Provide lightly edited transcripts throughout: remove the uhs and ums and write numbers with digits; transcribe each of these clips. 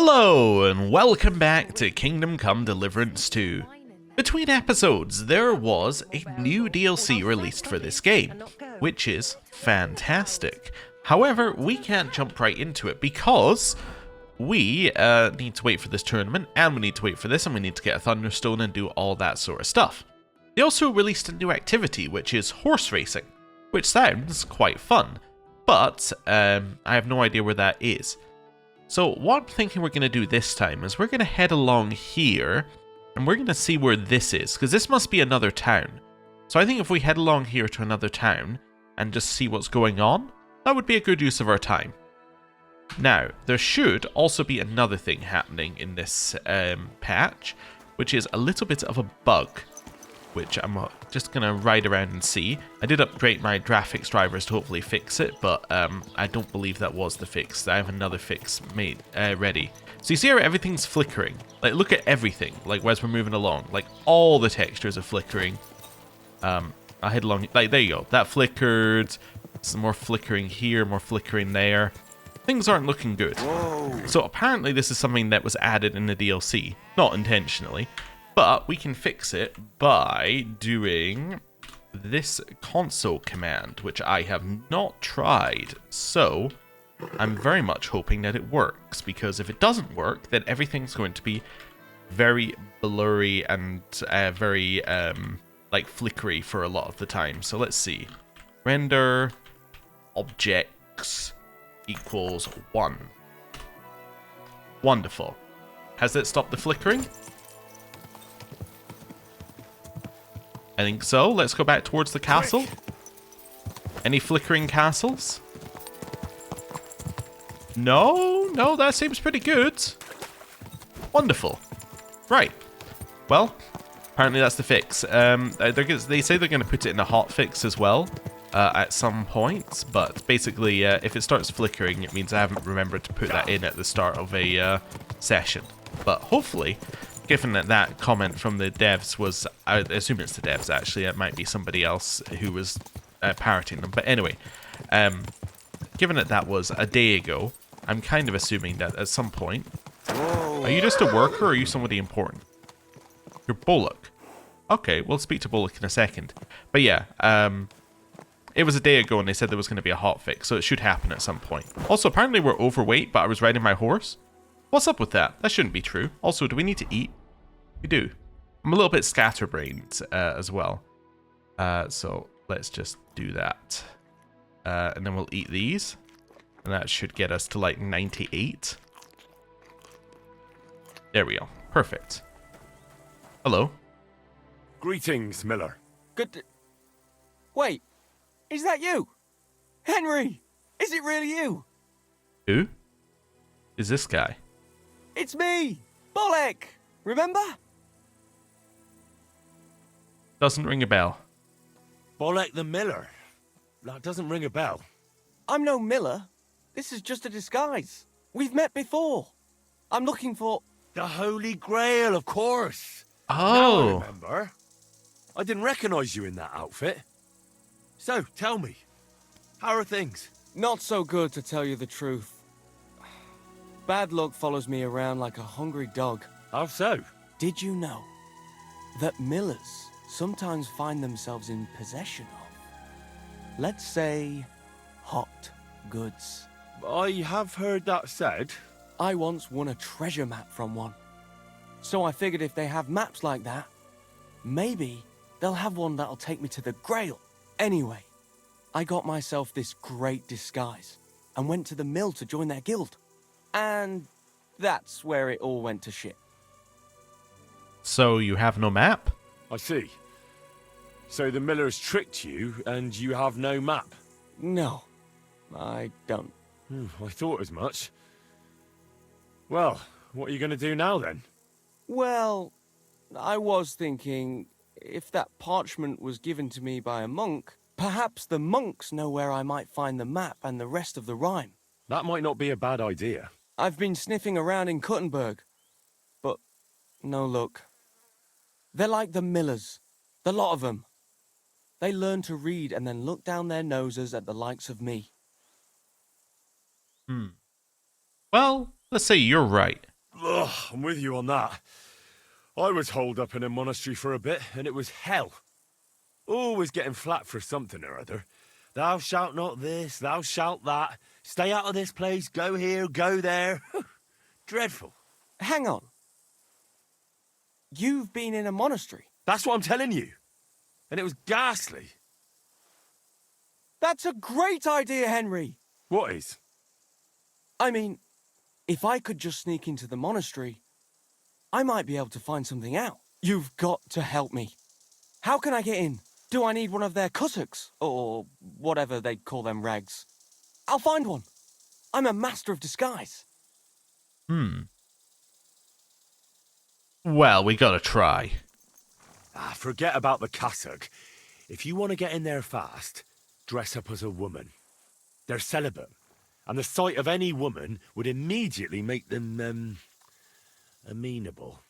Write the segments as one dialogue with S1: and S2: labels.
S1: Hello and welcome back to Kingdom Come Deliverance 2. Between episodes, there was a new DLC released for this game, which is fantastic. However, we can't jump right into it because we need to wait for this tournament, and we need to wait for this, and we need to get a Thunderstone and do all that sort of stuff. They also released a new activity, which is horse racing, which sounds quite fun, but I have no idea where that is. So what I'm thinking we're going to do this time is we're going to head along here, and we're going to see where this is, because this must be another town. So I think if we head along here to another town, and just see what's going on, that would be a good use of our time. Now, there should also be another thing happening in this patch, which is a little bit of a bug, which I'm just going to ride around and see. I did upgrade my graphics drivers to hopefully fix it, but I don't believe that was the fix. I have another fix made ready. So you see how everything's flickering? Like, look at everything, like, as we're moving along. Like, all the textures are flickering. I'll head along, like, there you go. That flickered. Some more flickering here, more flickering there. Things aren't looking good. Whoa. So apparently this is something that was added in the DLC. Not intentionally. But we can fix it by doing this console command, which I have not tried. So I'm very much hoping that it works, because if it doesn't work, then everything's going to be very blurry and very like flickery for a lot of the time. So let's see. Render objects equals 1. Wonderful. Has it stopped the flickering? I think so. Let's go back towards the castle. Any flickering castles? No, that seems pretty good. Wonderful. Right. Well, apparently that's the fix. They say they're going to put it in a hot fix as well at some point, but basically if it starts flickering, it means I haven't remembered to put that in at the start of a session. But hopefully, given that that comment from the devs was, I assume it's the devs actually, it might be somebody else who was parroting them. But anyway, given that that was a day ago, I'm kind of assuming that at some point... Whoa. Are you just a worker or are you somebody important? You're Bullock. Okay, we'll speak to Bullock in a second. But yeah, it was a day ago and they said there was going to be a hotfix, so it should happen at some point. Also, apparently we're overweight, but I was riding my horse. What's up with that? That shouldn't be true. Also, do we need to eat? We do. I'm a little bit scatterbrained as well. So let's just do that. And then we'll eat these. And that should get us to like 98. There we go. Perfect. Hello.
S2: Greetings, Miller.
S3: Good. Wait, is that you? Henry, is it really you?
S1: Who? Is this guy?
S3: It's me, Bullock. Remember?
S1: Doesn't ring a bell.
S2: Bullock the Miller. That doesn't ring a bell.
S3: I'm no Miller. This is just a disguise. We've met before. I'm looking for...
S2: The Holy Grail, of course.
S1: Oh.
S2: Now I remember. I didn't recognize you in that outfit. So, tell me, how are things?
S3: Not so good, to tell you the truth. Bad luck follows me around like a hungry dog.
S2: How so?
S3: Did you know that Millers sometimes find themselves in possession of, let's say, hot goods?
S2: I have heard that said.
S3: I once won a treasure map from one. So I figured if they have maps like that, maybe they'll have one that'll take me to the Grail. Anyway, I got myself this great disguise and went to the mill to join their guild. And that's where it all went to shit.
S1: So you have no map?
S2: I see. So the Millers tricked you and you have no map?
S3: No, I don't.
S2: I thought as much. Well, what are you going to do now then?
S3: Well, I was thinking, if that parchment was given to me by a monk, perhaps the monks know where I might find the map and the rest of the rhyme.
S2: That might not be a bad idea.
S3: I've been sniffing around in Kuttenberg, but no luck. They're like the Millers, the lot of them. They learn to read and then look down their noses at the likes of me.
S1: Well, let's say you're right.
S2: Ugh, I'm with you on that. I was holed up in a monastery for a bit, and it was hell. Always getting flat for something or other. Thou shalt not this, thou shalt that. Stay out of this place, go here, go there. Dreadful.
S3: Hang on. You've been in a monastery?
S2: That's what I'm telling you. And it was ghastly.
S3: That's a great idea, Henry.
S2: What is?
S3: I mean, if I could just sneak into the monastery, I might be able to find something out. You've got to help me. How can I get in? Do I need one of their kutuks? Or whatever they call them rags? I'll find one. I'm a master of disguise.
S1: Well, we gotta try.
S2: Forget about the cassock. If you want to get in there fast, dress up as a woman. They're celibate, and the sight of any woman would immediately make them, amenable.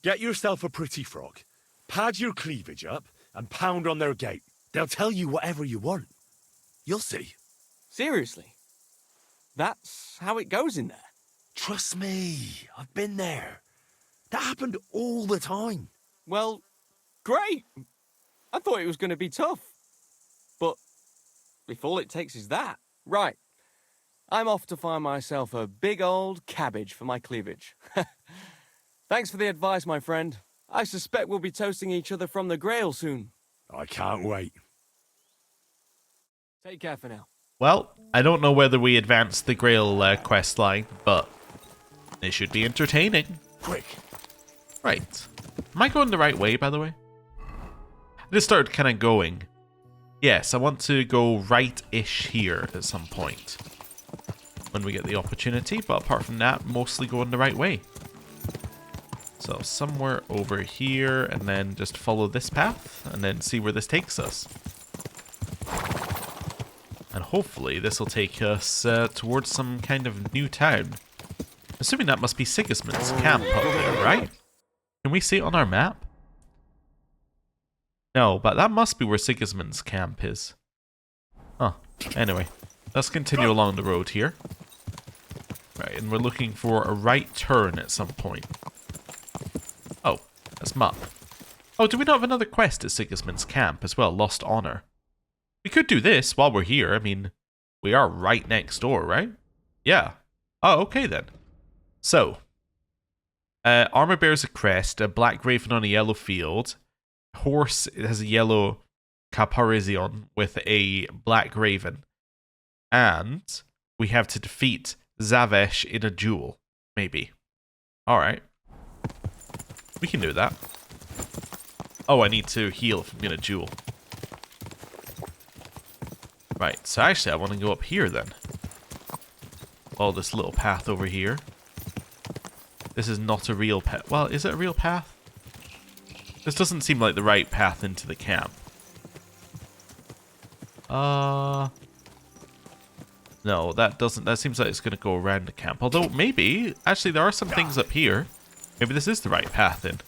S2: Get yourself a pretty frock, pad your cleavage up, and pound on their gate. They'll tell you whatever you want. You'll see.
S3: Seriously? That's how it goes in there?
S2: Trust me, I've been there. That happened all the time.
S3: Well, great. I thought it was going to be tough. But if all it takes is that, right. I'm off to find myself a big old cabbage for my cleavage. Thanks for the advice, my friend. I suspect we'll be toasting each other from the Grail soon.
S2: I can't wait.
S3: Take care for now.
S1: Well, I don't know whether we advanced the Grail quest line, but it should be entertaining.
S2: Quick.
S1: Right. Am I going the right way, by the way? I just started kind of going. Yes, I want to go right-ish here at some point when we get the opportunity, but apart from that, mostly going the right way. So somewhere over here, and then just follow this path, and then see where this takes us. And hopefully this will take us towards some kind of new town. Assuming that must be Sigismund's camp up there, right? Can we see it on our map? No, but that must be where Sigismund's camp is. Huh. Anyway, let's continue along the road here. Right, and we're looking for a right turn at some point. Oh, that's map. Oh, do we not have another quest at Sigismund's camp as well? Lost Honor. We could do this while we're here. I mean, we are right next door, right? Yeah. Oh, okay then. So, armor bears a crest, a black raven on a yellow field. Horse has a yellow caparizion with a black raven. And we have to defeat Zavesh in a duel. Maybe. Alright. We can do that. Oh, I need to heal if I'm in a duel. Right, so actually I want to go up here then. Follow this little path over here. This is not a real path. Well, is it a real path? This doesn't seem like the right path into the camp. No, that doesn't. That seems like it's going to go around the camp. Although, maybe. Actually, there are some things up here. Maybe this is the right path then.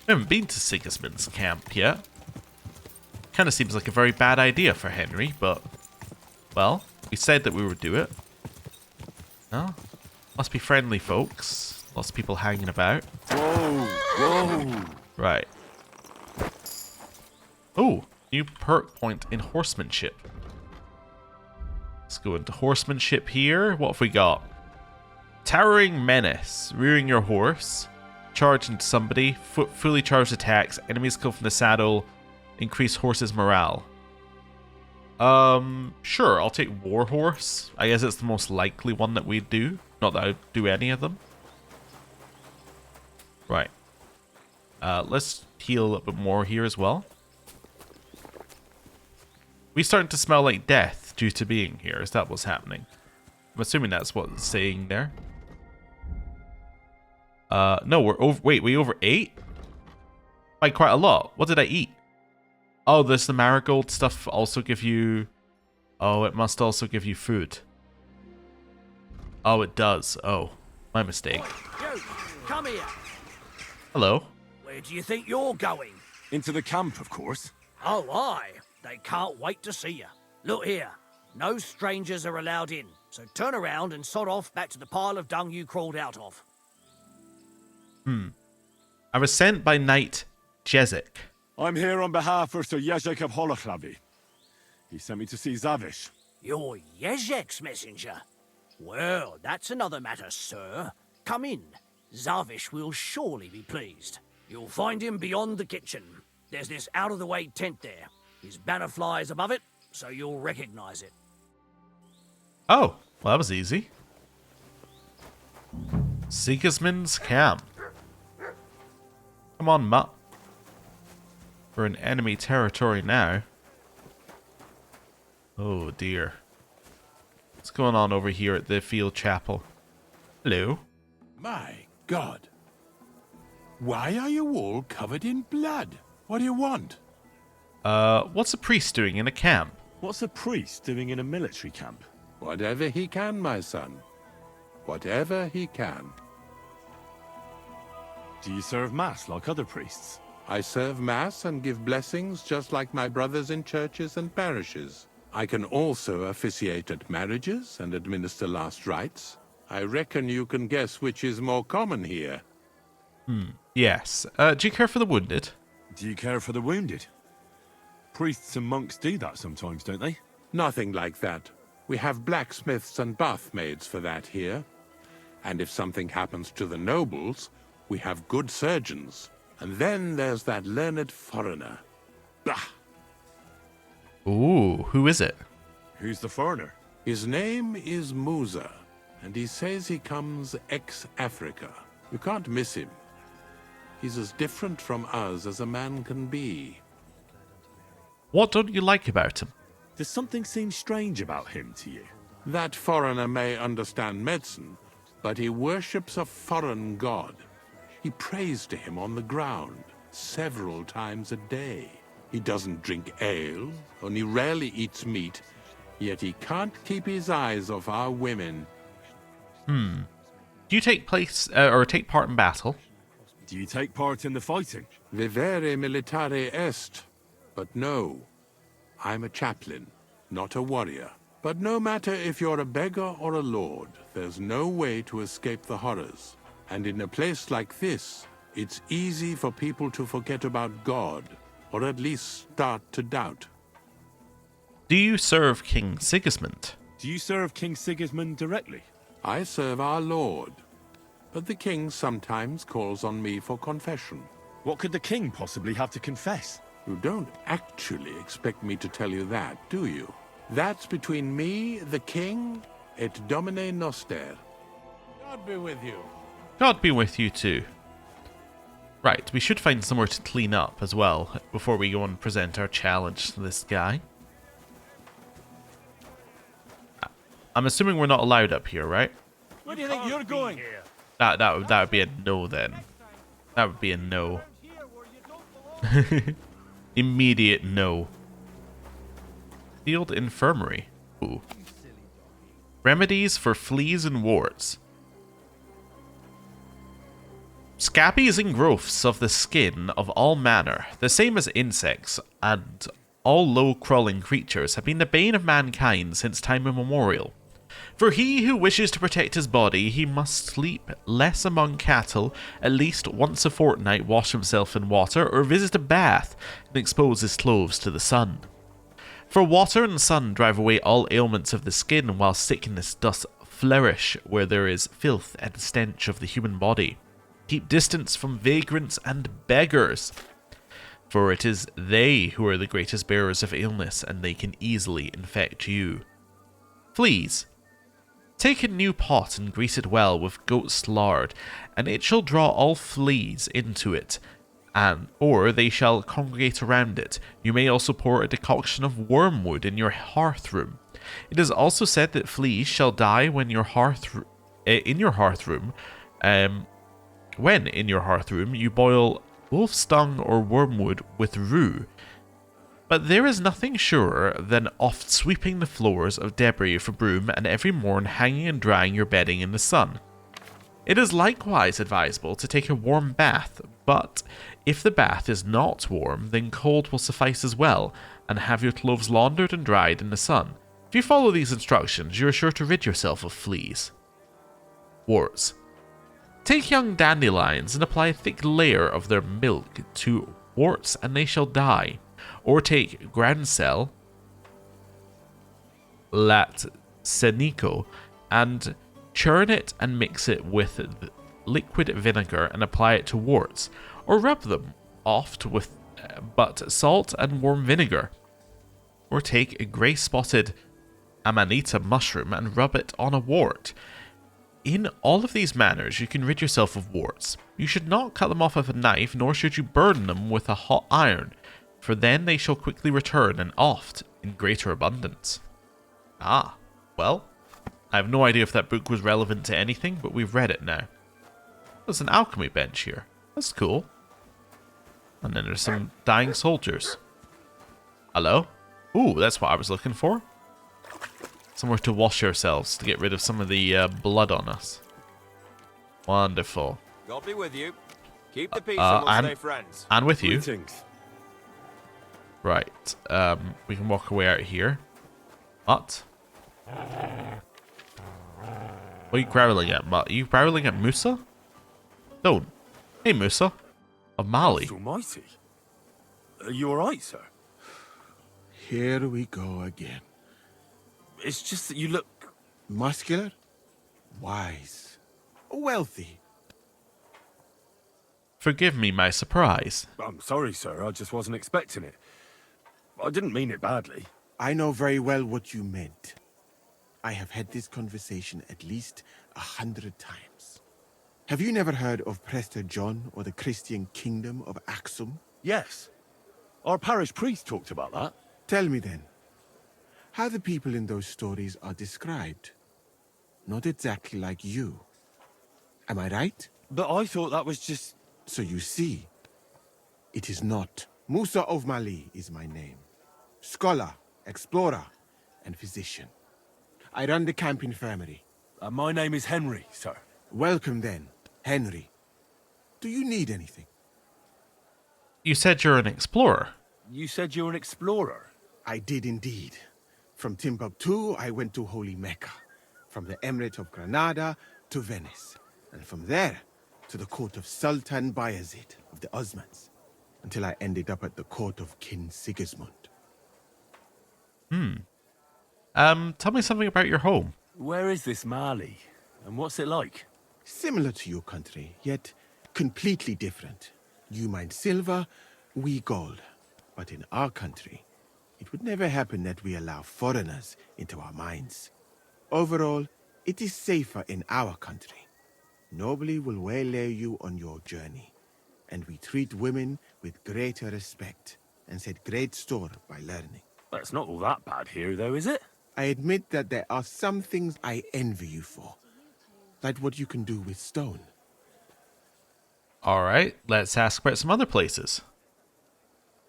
S1: I haven't been to Sigismund's camp yet. Kind of seems like a very bad idea for Henry, but... Well, we said that we would do it. No? Must be friendly folks. Lots of people hanging about.
S2: Whoa, whoa.
S1: Right. Oh, new perk point in horsemanship. Let's go into horsemanship here. What have we got? Towering menace. Rearing your horse. Charge into somebody. Fully charged attacks. Enemies come from the saddle. Increase horse's morale. Sure, I'll take Warhorse. I guess it's the most likely one that we'd do. Not that I'd do any of them. Right. Let's heal a little bit more here as well. We starting to smell like death due to being here. Is that what's happening? I'm assuming that's what it's saying there. No, we're over. Wait, we over ate? Like quite a lot. What did I eat? Oh, does the marigold stuff also give you... Oh, it must also give you food. Oh, it does. Oh, my mistake.
S4: You, come here.
S1: Hello.
S4: Where do you think you're going?
S2: Into the camp, of course.
S4: Oh, aye. They can't wait to see you. Look here. No strangers are allowed in. So turn around and sod off back to the pile of dung you crawled out of.
S1: I was sent by Knight Jezik.
S2: I'm here on behalf of Sir Jezek of Holoclavi. He sent me to see Zavish.
S4: You're Jezek's messenger. Well, that's another matter, sir. Come in. Zavish will surely be pleased. You'll find him beyond the kitchen. There's this out-of-the-way tent there. His banner flies above it, so you'll recognize it.
S1: Oh, well, that was easy. Sigismund's camp. Come on, Mutt. We're in enemy territory now. Oh dear. What's going on over here at the field chapel? Hello?
S5: My God. Why are you all covered in blood? What do you want?
S1: What's a priest doing in a camp?
S2: What's a priest doing in a military camp?
S5: Whatever he can, my son. Whatever he can.
S2: Do you serve mass like other priests?
S5: I serve Mass and give blessings just like my brothers in churches and parishes. I can also officiate at marriages and administer last rites. I reckon you can guess which is more common here.
S1: Yes. Do you care for the wounded?
S2: Do you care for the wounded? Priests and monks do that sometimes, don't they?
S5: Nothing like that. We have blacksmiths and bathmaids for that here. And if something happens to the nobles, we have good surgeons. And then there's that learned foreigner. Bah!
S1: Ooh, who is it?
S2: Who's the foreigner?
S5: His name is Musa, and he says he comes ex-Africa. You can't miss him. He's as different from us as a man can be.
S1: What don't you like about him?
S2: Does something seem strange about him to you?
S5: That foreigner may understand medicine, but he worships a foreign god. He prays to him on the ground several times a day. He doesn't drink ale, only rarely eats meat, yet he can't keep his eyes off our women.
S1: Do you take part in battle?
S2: Do you take part in the fighting?
S5: Vivere militare est. But no, I'm a chaplain, not a warrior. But no matter if you're a beggar or a lord, there's no way to escape the horrors. And in a place like this, it's easy for people to forget about God, or at least start to doubt.
S1: Do you serve King Sigismund?
S2: Do you serve King Sigismund directly?
S5: I serve our Lord, but the king sometimes calls on me for confession.
S2: What could the king possibly have to confess?
S5: You don't actually expect me to tell you that, do you? That's between me, the king, et Domine Noster. God be with you.
S1: God be with you too. Right, we should find somewhere to clean up as well before we go and present our challenge to this guy. I'm assuming we're not allowed up here, right?
S2: Where do you think you're going?
S1: That would be a no then. That would be a no. Immediate no. Field Infirmary. Ooh. Remedies for fleas and warts. Scabies and growths of the skin of all manner, the same as insects and all low-crawling creatures, have been the bane of mankind since time immemorial. For he who wishes to protect his body, he must sleep less among cattle, at least once a fortnight wash himself in water, or visit a bath and expose his clothes to the sun. For water and sun drive away all ailments of the skin, while sickness doth flourish where there is filth and stench of the human body. Keep distance from vagrants and beggars, for it is they who are the greatest bearers of illness, and they can easily infect you. Fleas. Take a new pot and grease it well with goat's lard, and it shall draw all fleas into it, or they shall congregate around it. You may also pour a decoction of wormwood in your hearth room. It is also said that fleas shall die when in your hearth room you boil wolf's dung or wormwood with rue. But there is nothing surer than oft sweeping the floors of debris with a broom, and every morn hanging and drying your bedding in the sun. It is likewise advisable to take a warm bath, but if the bath is not warm, then cold will suffice as well, and have your clothes laundered and dried in the sun. If you follow these instructions, you are sure to rid yourself of fleas. Warts. Take young dandelions and apply a thick layer of their milk to warts and they shall die. Or take groundsel, latsenico, and churn it and mix it with liquid vinegar and apply it to warts. Or rub them oft with but salt and warm vinegar. Or take a grey-spotted amanita mushroom and rub it on a wart. In all of these manners, you can rid yourself of warts. You should not cut them off with a knife, nor should you burn them with a hot iron, for then they shall quickly return, and oft in greater abundance. Ah, well, I have no idea if that book was relevant to anything, but we've read it now. There's an alchemy bench here. That's cool. And then there's some dying soldiers. Hello? Ooh, that's what I was looking for. Somewhere to wash ourselves, to get rid of some of the blood on us. Wonderful.
S6: God be with you. Keep the peace and we'll stay friends.
S1: And with you.
S2: Greetings.
S1: Right. We can walk away out here. What? What are you growling at, Mutt? Are you growling at Musa? Don't. Hey, Musa. Of Mali.
S2: Christ almighty. Are you alright, sir?
S7: Here we go again.
S2: It's just that you look...
S7: Muscular, wise, wealthy.
S1: Forgive me my surprise.
S2: I'm sorry, sir. I just wasn't expecting it. I didn't mean it badly.
S7: I know very well what you meant. I have had this conversation at least 100 times. Have you never heard of Prester John or the Christian kingdom of Axum?
S2: Yes. Our parish priest talked about that.
S7: Tell me then, how the people in those stories are described. Not exactly like you. Am I right?
S2: But I thought that was just...
S7: So you see, it is not. Musa of Mali is my name. Scholar, explorer, and physician. I run the camp infirmary.
S2: my name is Henry, sir.
S7: Welcome then, Henry. Do you need anything?
S1: You said you're an explorer.
S2: You said you're an explorer.
S7: I did indeed. From Timbuktu, I went to Holy Mecca. From the Emirate of Granada to Venice. And from there, to the court of Sultan Bayezid of the Osmans. Until I ended up at the court of King Sigismund.
S1: Tell me something about your home.
S2: Where is this Mali? And what's it like?
S7: Similar to your country, yet completely different. You mine silver, we gold. But in our country, it would never happen that we allow foreigners into our mines. Overall, it is safer in our country. Nobody will waylay you on your journey. And we treat women with greater respect and set great store by learning.
S2: Well, it's not all that bad here, though, is it?
S7: I admit that there are some things I envy you for. Like what you can do with stone.
S1: Alright, let's ask about some other places.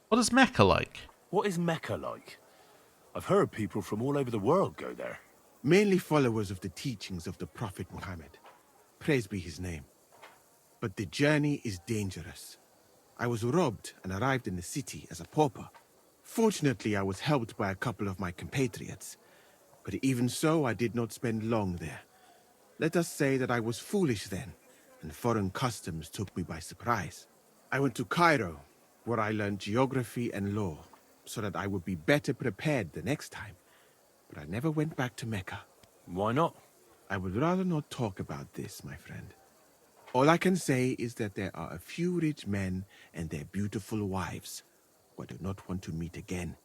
S1: What is Mecca like?
S2: What is Mecca like? I've heard people from all over the world go there.
S7: Mainly followers of the teachings of the Prophet Muhammad. Praise be his name. But the journey is dangerous. I was robbed and arrived in the city as a pauper. Fortunately, I was helped by a couple of my compatriots. But even so, I did not spend long there. Let us say that I was foolish then, and foreign customs took me by surprise. I went to Cairo, where I learned geography and law, so that I would be better prepared the next time. But I never went back to Mecca.
S2: Why not?
S7: I would rather not talk about this, my friend. All I can say is that there are a few rich men and their beautiful wives who I do not want to meet again.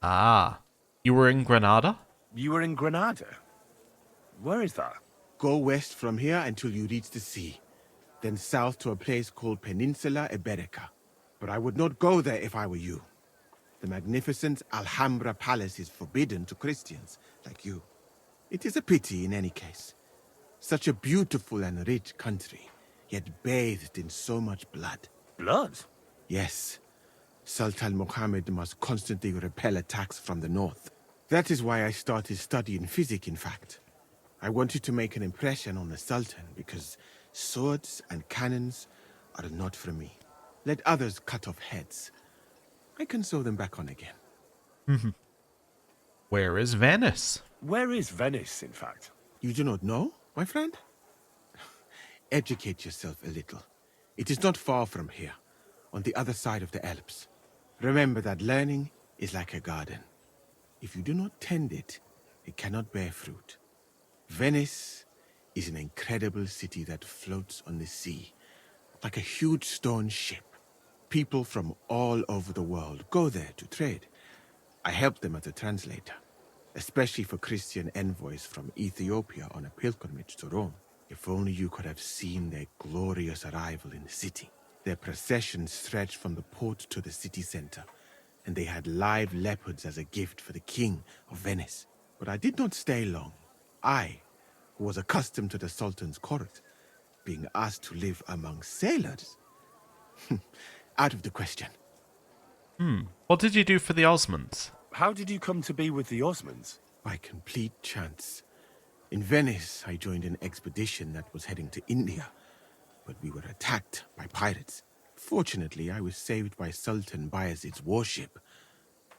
S1: Ah, you were in Granada?
S2: You were in Granada? Where is that?
S7: Go west from here until you reach the sea, then south to a place called Peninsula Iberica. But I would not go there if I were you. The magnificent Alhambra Palace is forbidden to Christians like you. It is a pity in any case. Such a beautiful and rich country, yet bathed in so much blood.
S2: Blood?
S7: Yes. Sultan Mohammed must constantly repel attacks from the north. That is why I started studying physics, in fact. I wanted to make an impression on the Sultan because swords and cannons are not for me. Let others cut off heads. I can sew them back on again.
S1: Where is Venice?
S2: Where is Venice, in fact?
S7: You do not know, my friend? Educate yourself a little. It is not far from here, on the other side of the Alps. Remember that learning is like a garden. If you do not tend it, it cannot bear fruit. Venice is an incredible city that floats on the sea, like a huge stone ship. People from all over the world go there to trade. I help them as a translator, especially for Christian envoys from Ethiopia on a pilgrimage to Rome. If only you could have seen their glorious arrival in the city. Their procession stretched from the port to the city center, and they had live leopards as a gift for the king of Venice. But I did not stay long. I, who was accustomed to the Sultan's court, being asked to live among sailors? Out of the question.
S1: What did you do for the Osmonds?
S2: How did you come to be with the Osmonds?
S7: By complete chance. In Venice, I joined an expedition that was heading to India, but we were attacked by pirates. Fortunately, I was saved by Sultan Bayezid's warship,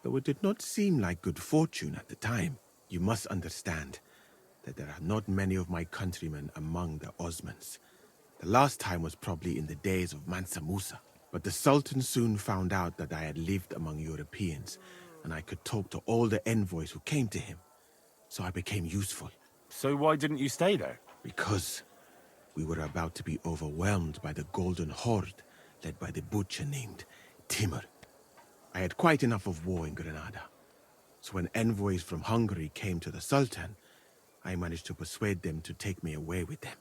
S7: though it did not seem like good fortune at the time. You must understand that there are not many of my countrymen among the Osmonds. The last time was probably in the days of Mansa Musa. But the Sultan soon found out that I had lived among Europeans, and I could talk to all the envoys who came to him. So I became useful.
S2: So why didn't you stay there?
S7: Because we were about to be overwhelmed by the Golden Horde, led by the butcher named Timur. I had quite enough of war in Granada. So when envoys from Hungary came to the Sultan, I managed to persuade them to take me away with them.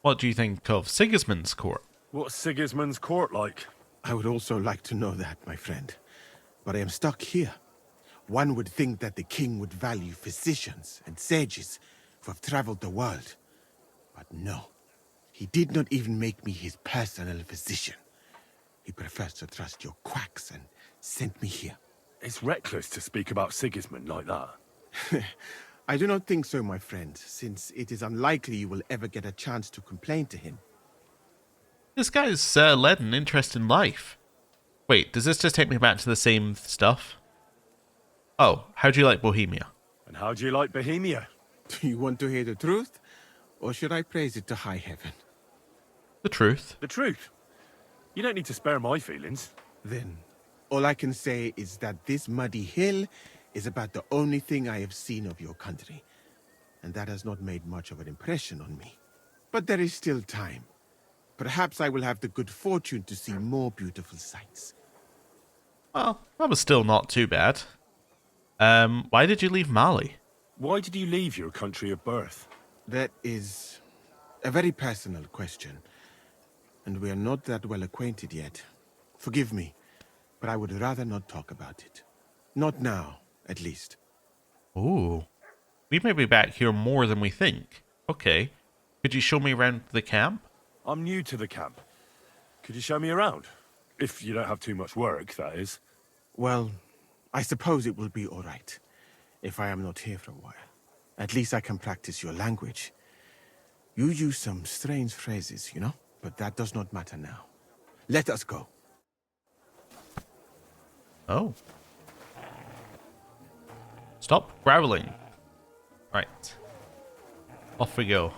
S1: What do you think of Sigismund's court?
S2: What's Sigismund's court like?
S7: I would also like to know that, my friend. But I am stuck here. One would think that the king would value physicians and sages who have traveled the world. But no. He did not even make me his personal physician. He prefers to trust your quacks and sent me here.
S2: It's reckless to speak about Sigismund like that.
S7: I do not think so, my friend, since it is unlikely you will ever get a chance to complain to him.
S1: This guy's led an interesting life. Wait, does this just take me back to the same stuff? Oh, how do you like Bohemia?
S2: And how do you like Bohemia?
S7: Do you want to hear the truth? Or should I praise it to high heaven?
S1: The truth.
S2: The truth. You don't need to spare my feelings.
S7: Then, all I can say is that this muddy hill is about the only thing I have seen of your country. And that has not made much of an impression on me. But there is still time. Perhaps I will have the good fortune to see more beautiful sights.
S1: Well, that was still not too bad. Why did you leave Mali?
S2: Why did you leave your country of birth?
S7: That is a very personal question. And we are not that well acquainted yet. Forgive me, but I would rather not talk about it. Not now, at least.
S1: Ooh. We may be back here more than we think. Okay. Could you show me around the camp?
S2: I'm new to the camp. Could you show me around? If you don't have too much work, that is.
S7: Well, I suppose it will be all right, if I am not here for a while. At least I can practice your language. You use some strange phrases, you know? But that does not matter now. Let us go.
S1: Oh. Stop growling. Right. Off we go.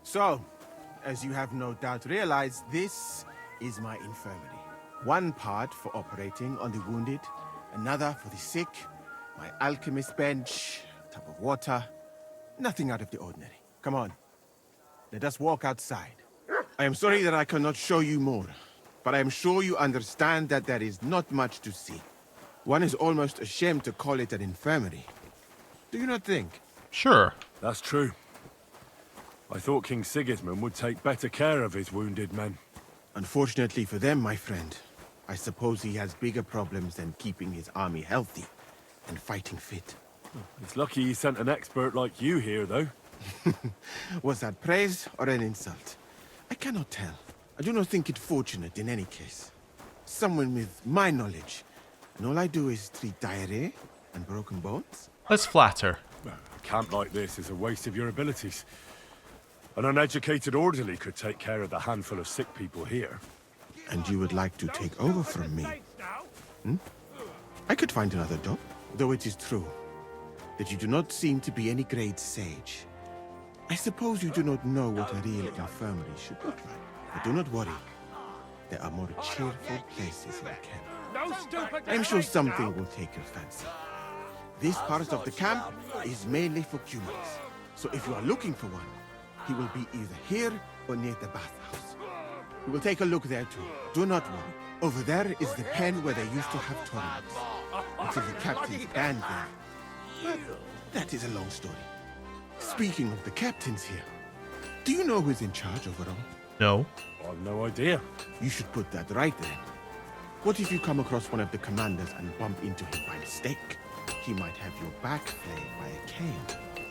S7: So, as you have no doubt realized, this is my infirmary. One part for operating on the wounded, another for the sick, my alchemist bench, a tub of water. Nothing out of the ordinary. Come on. Let us walk outside. I am sorry that I cannot show you more, but I am sure you understand that there is not much to see. One is almost ashamed to call it an infirmary. Do you not think?
S1: Sure.
S2: That's true. I thought King Sigismund would take better care of his wounded men.
S7: Unfortunately for them, my friend, I suppose he has bigger problems than keeping his army healthy and fighting fit.
S2: It's lucky he sent an expert like you here, though.
S7: Was that praise or an insult? I cannot tell. I do not think it fortunate in any case. Someone with my knowledge, and all I do is treat diarrhea and broken bones?
S1: Let's flatter.
S2: A camp like this is a waste of your abilities. An uneducated orderly could take care of the handful of sick people here.
S7: And you would like to take over from me? I could find another job, though it is true that you do not seem to be any great sage. I suppose you do not know what a real infirmary should look like. But do not worry. There are more cheerful places in camp. I am sure something will take your fancy. This part of the camp is mainly for humans. So if you are looking for one, he will be either here or near the bathhouse. We will take a look there too. Do not worry. Over there is the pen where they used to have tournaments. Until the captains banned them. But that is a long story. Speaking of the captains here, do you know who's in charge overall?
S1: No.
S2: I've no idea.
S7: You should put that right then. What if you come across one of the commanders and bump into him by mistake? He might have your back flayed by a cane.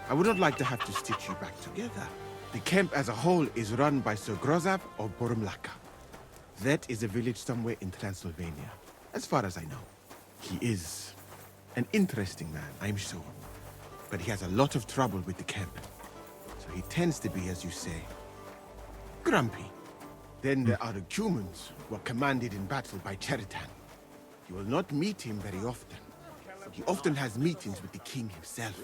S7: I would not like to have to stitch you back together. The camp as a whole is run by Sir Grozav or Borumlaka. That is a village somewhere in Transylvania, as far as I know. He is an interesting man, I'm sure. But he has a lot of trouble with the camp. So he tends to be, as you say, grumpy. Then there are the humans who are commanded in battle by Cheritan. You will not meet him very often. He often has meetings with the king himself.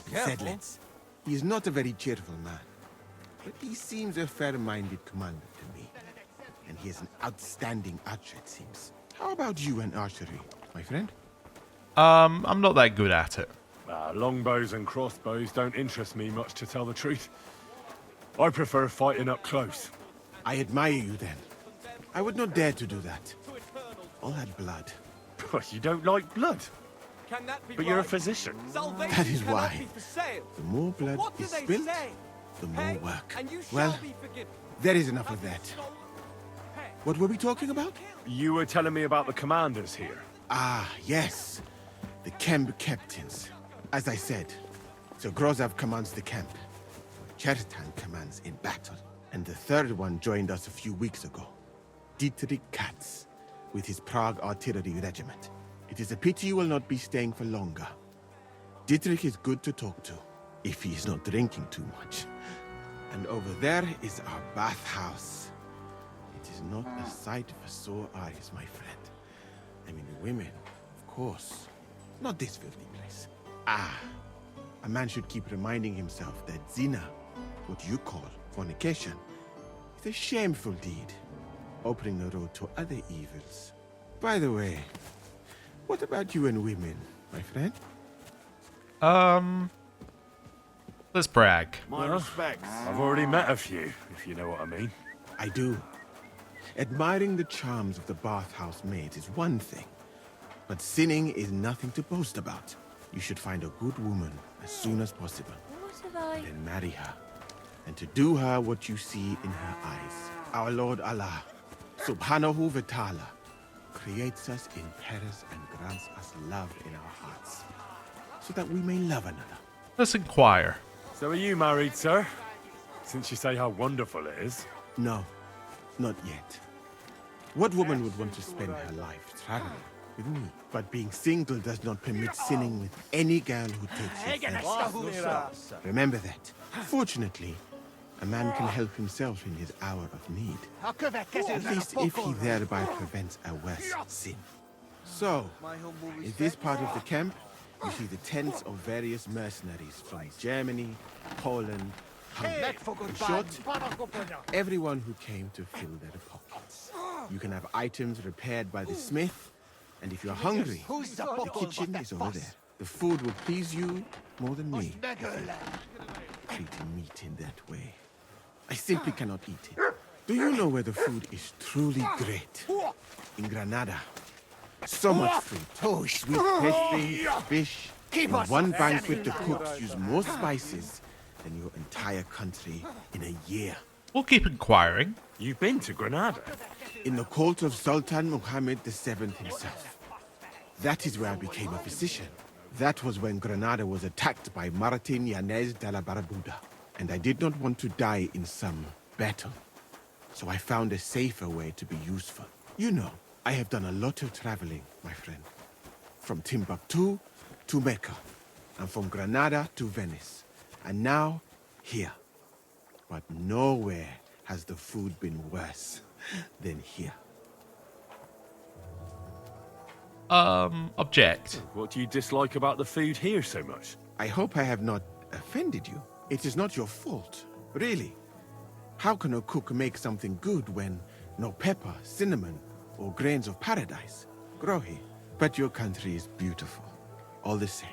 S7: In Sedlitz. He is not a very cheerful man. But he seems a fair-minded commander to me. And he is an outstanding archer, it seems. How about you and archery, my friend?
S1: I'm not that good at it.
S2: Longbows and crossbows don't interest me much, to tell the truth. I prefer fighting up close.
S7: I admire you then. I would not dare to do that. All that blood.
S2: But you don't like blood. But you're a physician.
S7: That is why. The more blood is spilled, the more work. Well, there is enough of that. What were we talking about?
S2: You were telling me about the commanders here.
S7: Ah, yes. The camp captains. As I said, Sir Grozav commands the camp. Cheritan commands in battle. And the third one joined us a few weeks ago. Dietrich Katz, with his Prague artillery regiment. It is a pity you will not be staying for longer. Dietrich is good to talk to, if he is not drinking too much. And over there is our bathhouse. It is not a sight for sore eyes, my friend. I mean, the women, of course. Not this filthy place. Ah, a man should keep reminding himself that zina, what you call fornication, is a shameful deed, opening the road to other evils. By the way, what about you and women, my friend?
S1: Let's brag.
S2: My respects. I've already met a few, if you know what I mean.
S7: I do. Admiring the charms of the bathhouse maids is one thing, but sinning is nothing to boast about. You should find a good woman as soon as possible, and then marry her, and to do her what you see in her eyes. Our Lord Allah, Subhanahu wa Ta'ala, creates us in pairs and grants us love in our hearts, so that we may love another.
S1: Let's inquire.
S2: So are you married, sir? Since you say how wonderful it is.
S7: No, not yet. What woman would want to spend her life traveling with me? But being single does not permit sinning with any girl who takes your fancy. Remember that. Fortunately, a man can help himself in his hour of need. At least if he thereby prevents a worse sin. So, in this part of the camp, you see the tents of various mercenaries from Germany, Poland, Hungary. In short, everyone who came to fill their pockets. You can have items repaired by the smith, and if you're hungry, the kitchen is over there. The food will please you more than me. Treating meat in that way, I simply cannot eat it. Do you know where the food is truly great? In Granada. So much fruit, sweet pastries, fish. In one banquet, the cooks use more spices than your entire country in a year.
S1: We'll keep inquiring.
S2: You've been to Granada?
S7: In the court of Sultan Muhammad VII himself. That is where I became a physician. That was when Granada was attacked by Martin Yanez de la Barbuda. And I did not want to die in some battle. So I found a safer way to be useful. You know, I have done a lot of traveling, my friend. From Timbuktu to Mecca, and from Granada to Venice, and now here. But nowhere has the food been worse. Then here.
S1: Object.
S2: What do you dislike about the food here so much?
S7: I hope I have not offended you. It is not your fault, really. How can a cook make something good when no pepper, cinnamon, or grains of paradise grow here? But your country is beautiful, all the same.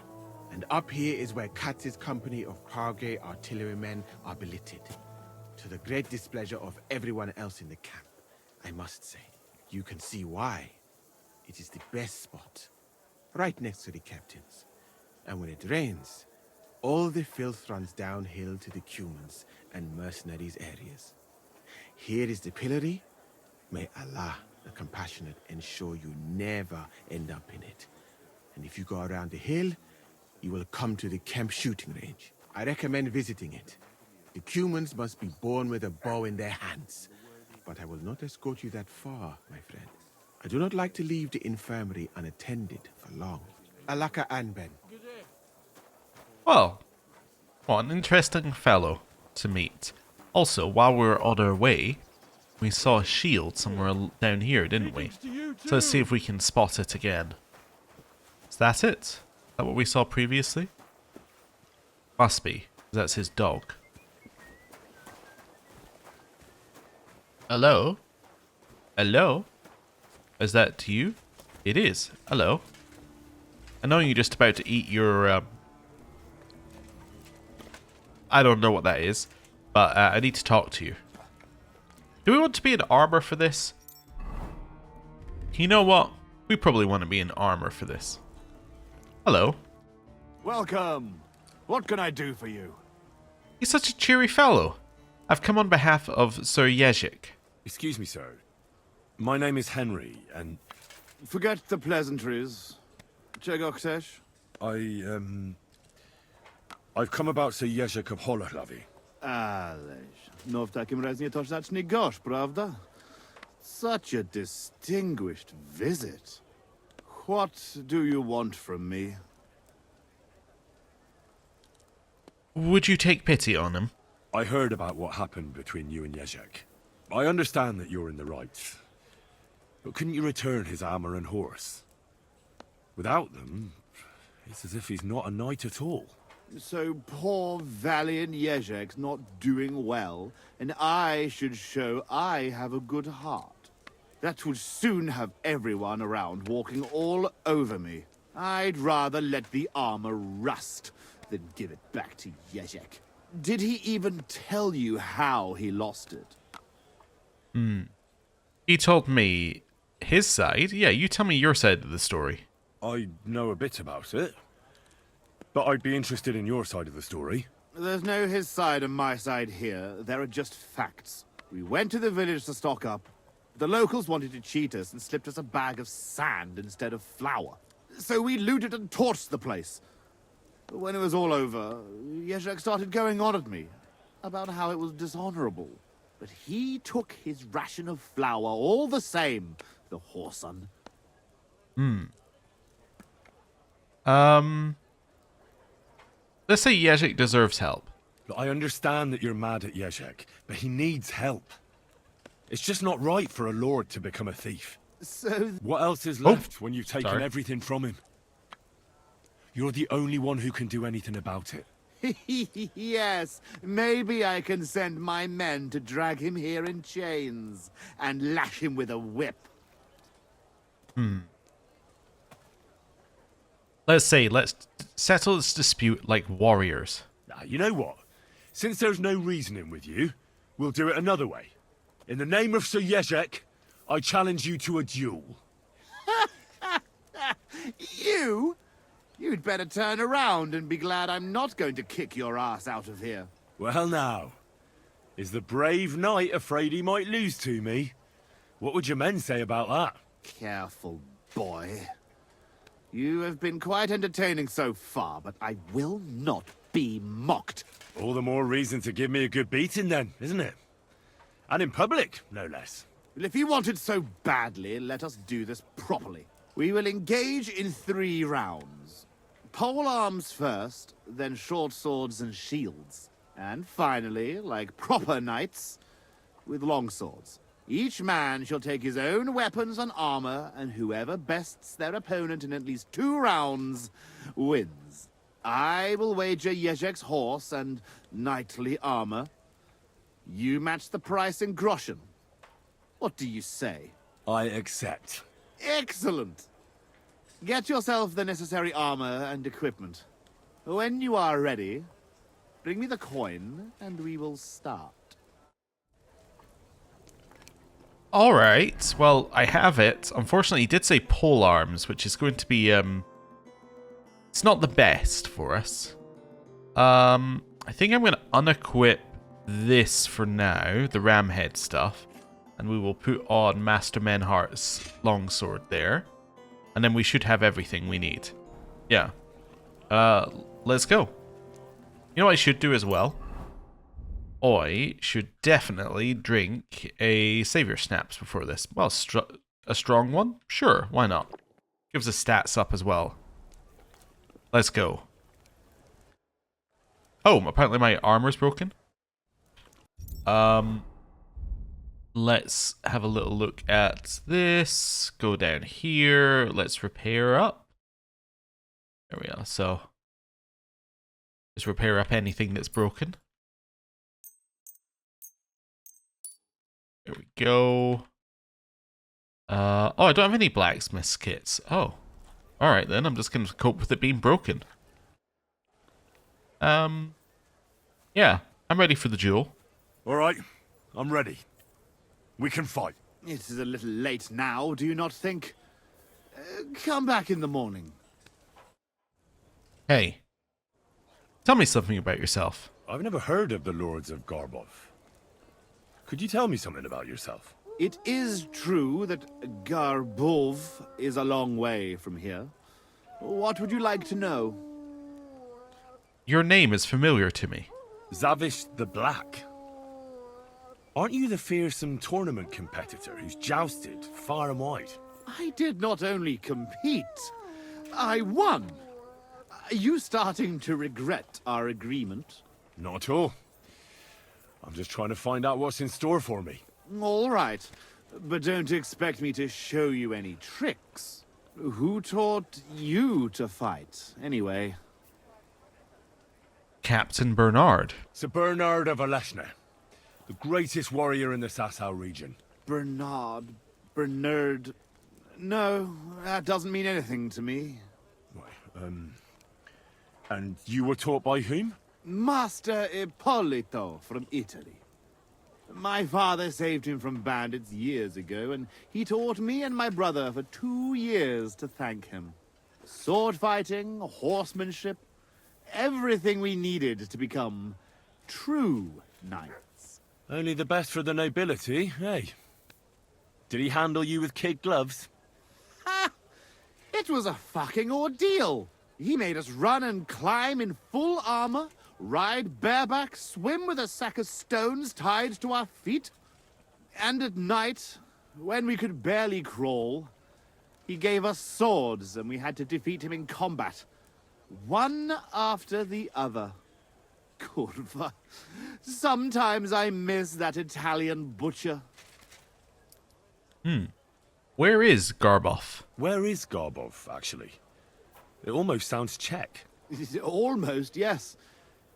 S7: And up here is where Katz's company of Pargay artillerymen are billeted. To the great displeasure of everyone else in the camp, I must say. You can see why. It is the best spot, right next to the captain's. And when it rains, all the filth runs downhill to the Cumans and mercenaries areas. Here is the pillory. May Allah, the compassionate, ensure you never end up in it. And if you go around the hill, you will come to the camp shooting range. I recommend visiting it. The Cumans must be born with a bow in their hands. But I will not escort you that far, my friend. I do not like to leave the infirmary unattended for long. Alaka Anben.
S1: Well, what an interesting fellow to meet. Also, while we were on our way, we saw a shield somewhere down here, didn't we? So let's see if we can spot it again. Is that it? Is that what we saw previously? Must be. That's his dog. Hello? Hello? Is that you? It is. Hello. I know you're just about to eat your, I don't know what that is, but I need to talk to you. Do we want to be in armor for this? You know what? We probably want to be in armor for this. Hello.
S8: Welcome. What can I do for you?
S1: He's such a cheery fellow. I've come on behalf of Sir Yezik.
S2: Excuse me, sir. My name is Henry, and
S8: Forget the pleasantries. Czego chcesz?
S2: I've come about Sir Jezik of Holoclawy.
S8: Ależ, no w takim razie to znacznie gorzh, prawda? Such a distinguished visit. What do you want from me?
S1: Would you take pity on him?
S2: I heard about what happened between you and Jezik. I understand that you're in the right. But couldn't you return his armor and horse? Without them, it's as if he's not a knight at all.
S8: So poor valiant Jezek's not doing well, and I should show I have a good heart. That would soon have everyone around walking all over me. I'd rather let the armor rust than give it back to Jezek. Did he even tell you how he lost it?
S1: He told me his side. Yeah, you tell me your side of the story.
S2: I know a bit about it. But I'd be interested in your side of the story.
S8: There's no his side and my side here. There are just facts. We went to the village to stock up. The locals wanted to cheat us and slipped us a bag of sand instead of flour. So we looted and torched the place. But when it was all over, Jezek started going on at me about how it was dishonorable. But he took his ration of flour all the same, the whoreson.
S1: Let's say Yezik deserves help.
S2: But I understand that you're mad at Jezek, but he needs help. It's just not right for a lord to become a thief.
S8: So...
S2: What else is left when you've taken
S1: Sorry.
S2: everything from him? You're the only one who can do anything about it.
S8: Yes, maybe I can send my men to drag him here in chains and lash him with a whip.
S1: Let's settle this dispute like warriors.
S2: Now, you know what? Since there's no reasoning with you, we'll do it another way. In the name of Sir Jezek, I challenge you to a duel.
S8: You? You'd better turn around and be glad I'm not going to kick your ass out of here.
S2: Well now, is the brave knight afraid he might lose to me? What would your men say about that?
S8: Careful, boy. You have been quite entertaining so far, but I will not be mocked.
S2: All the more reason to give me a good beating then, isn't it? And in public, no less.
S8: Well, if you want it so badly, let us do this properly. We will engage in 3 rounds. Pole arms first, then short swords and shields. And finally, like proper knights, with long swords. Each man shall take his own weapons and armor, and whoever bests their opponent in at least 2 rounds wins. I will wager Yezhek's horse and knightly armor. You match the price in groschen. What do you say?
S2: I accept.
S8: Excellent! Get yourself the necessary armor and equipment. When you are ready, bring me the coin, and we will start.
S1: Alright, well, I have it. Unfortunately, he did say pole arms, which is going to be, it's not the best for us. I think I'm going to unequip this for now, the ram head stuff. And we will put on Master Menhart's longsword there. And then we should have everything we need. Yeah. Let's go. You know what I should do as well? I should definitely drink a Savior Snaps before this. Well, a strong one? Sure, why not? Gives the stats up as well. Let's go. Oh, apparently my armor's broken. Let's have a little look at this. Go down here. Let's repair up. There we are. So, let's repair up anything that's broken. There we go. Oh, I don't have any blacksmith's kits. Oh. Alright then, I'm just going to cope with it being broken. Yeah, I'm ready for the duel.
S2: Alright, I'm ready. We can fight.
S8: It is a little late now, do you not think? Come back in the morning.
S1: Hey. Tell me something about yourself.
S2: I've never heard of the Lords of Garbov. Could you tell me something about yourself?
S8: It is true that Garbov is a long way from here. What would you like to know?
S1: Your name is familiar to me.
S2: Zavish the Black. Aren't you the fearsome tournament competitor who's jousted far and wide?
S8: I did not only compete, I won. Are you starting to regret our agreement?
S2: Not at all. I'm just trying to find out what's in store for me.
S8: All right, but don't expect me to show you any tricks. Who taught you to fight, anyway?
S1: Captain Bernard.
S2: Sir Bernard of Aleshna, the greatest warrior in the Sasau region.
S8: Bernard. No, that doesn't mean anything to me.
S2: And you were taught by whom?
S8: Master Ippolito from Italy. My father saved him from bandits years ago, and he taught me and my brother for 2 years to thank him. Sword fighting, horsemanship, everything we needed to become true knights.
S2: Only the best for the nobility, hey? Did he handle you with kid gloves?
S8: Ha! It was a fucking ordeal. He made us run and climb in full armor, ride bareback, swim with a sack of stones tied to our feet. And at night, when we could barely crawl, he gave us swords and we had to defeat him in combat. One after the other. Curva. Sometimes I miss that Italian butcher.
S1: Where is Garbov?
S2: Where is Garbov, actually? It almost sounds Czech.
S8: Almost, yes.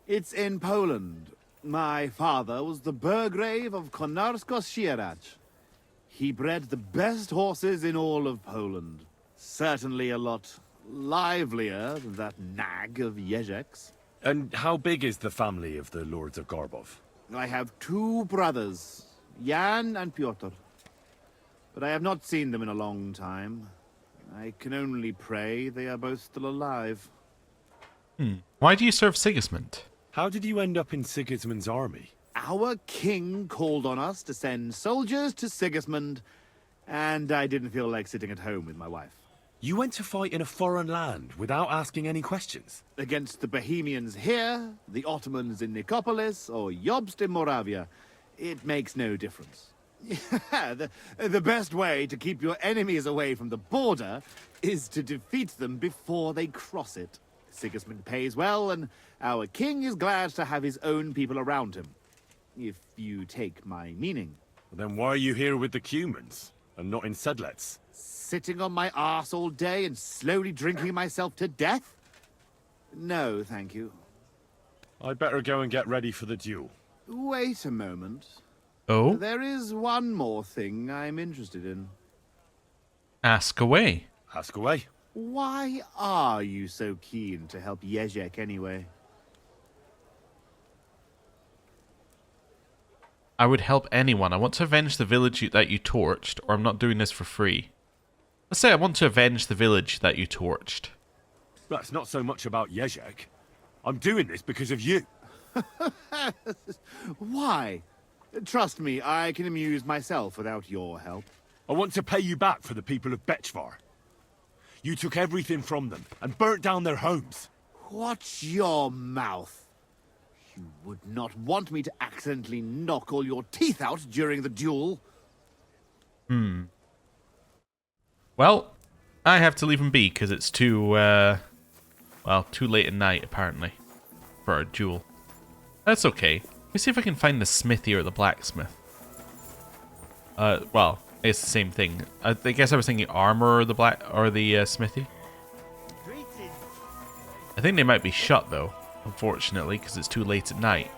S8: It's in Poland. My father was the Burgrave of Konarsko-Sierać. He bred the best horses in all of Poland. Certainly a lot livelier than that nag of Yezhek's.
S2: And how big is the family of the Lords of Garbov?
S8: I have 2 brothers, Jan and Pyotr. But I have not seen them in a long time. I can only pray they are both still alive.
S1: Why do you serve Sigismund?
S2: How did you end up in Sigismund's army?
S8: Our king called on us to send soldiers to Sigismund, and I didn't feel like sitting at home with my wife.
S2: You went to fight in a foreign land without asking any questions?
S8: Against the Bohemians here, the Ottomans in Nicopolis, or Jobst in Moravia, it makes no difference. The best way to keep your enemies away from the border is to defeat them before they cross it. Sigismund pays well, and our king is glad to have his own people around him. If you take my meaning.
S2: Then why are you here with the Cumans and not in Sedlets?
S8: Sitting on my arse all day and slowly drinking myself to death? No, thank you.
S2: I'd better go and get ready for the duel.
S8: Wait a moment.
S1: Oh?
S8: There is one more thing I'm interested in.
S1: Ask away.
S2: Ask away.
S8: Why are you so keen to help Jezek anyway?
S1: I would help anyone. I want to avenge the village that you torched, or I'm not doing this for free. Let's say I want to avenge the village that you torched.
S2: That's not so much about Jezek. I'm doing this because of you.
S8: Why? Trust me, I can amuse myself without your help.
S2: I want to pay you back for the people of Betchvar. You took everything from them and burnt down their homes.
S8: Watch your mouth. You would not want me to accidentally knock all your teeth out during the duel.
S1: Well, I have to leave him be because it's too late at night apparently for our duel. That's okay. Let me see if I can find the smithy or the blacksmith. Well, it's the same thing. I guess I was thinking armor or the smithy. I think they might be shut though, unfortunately, because it's too late at night.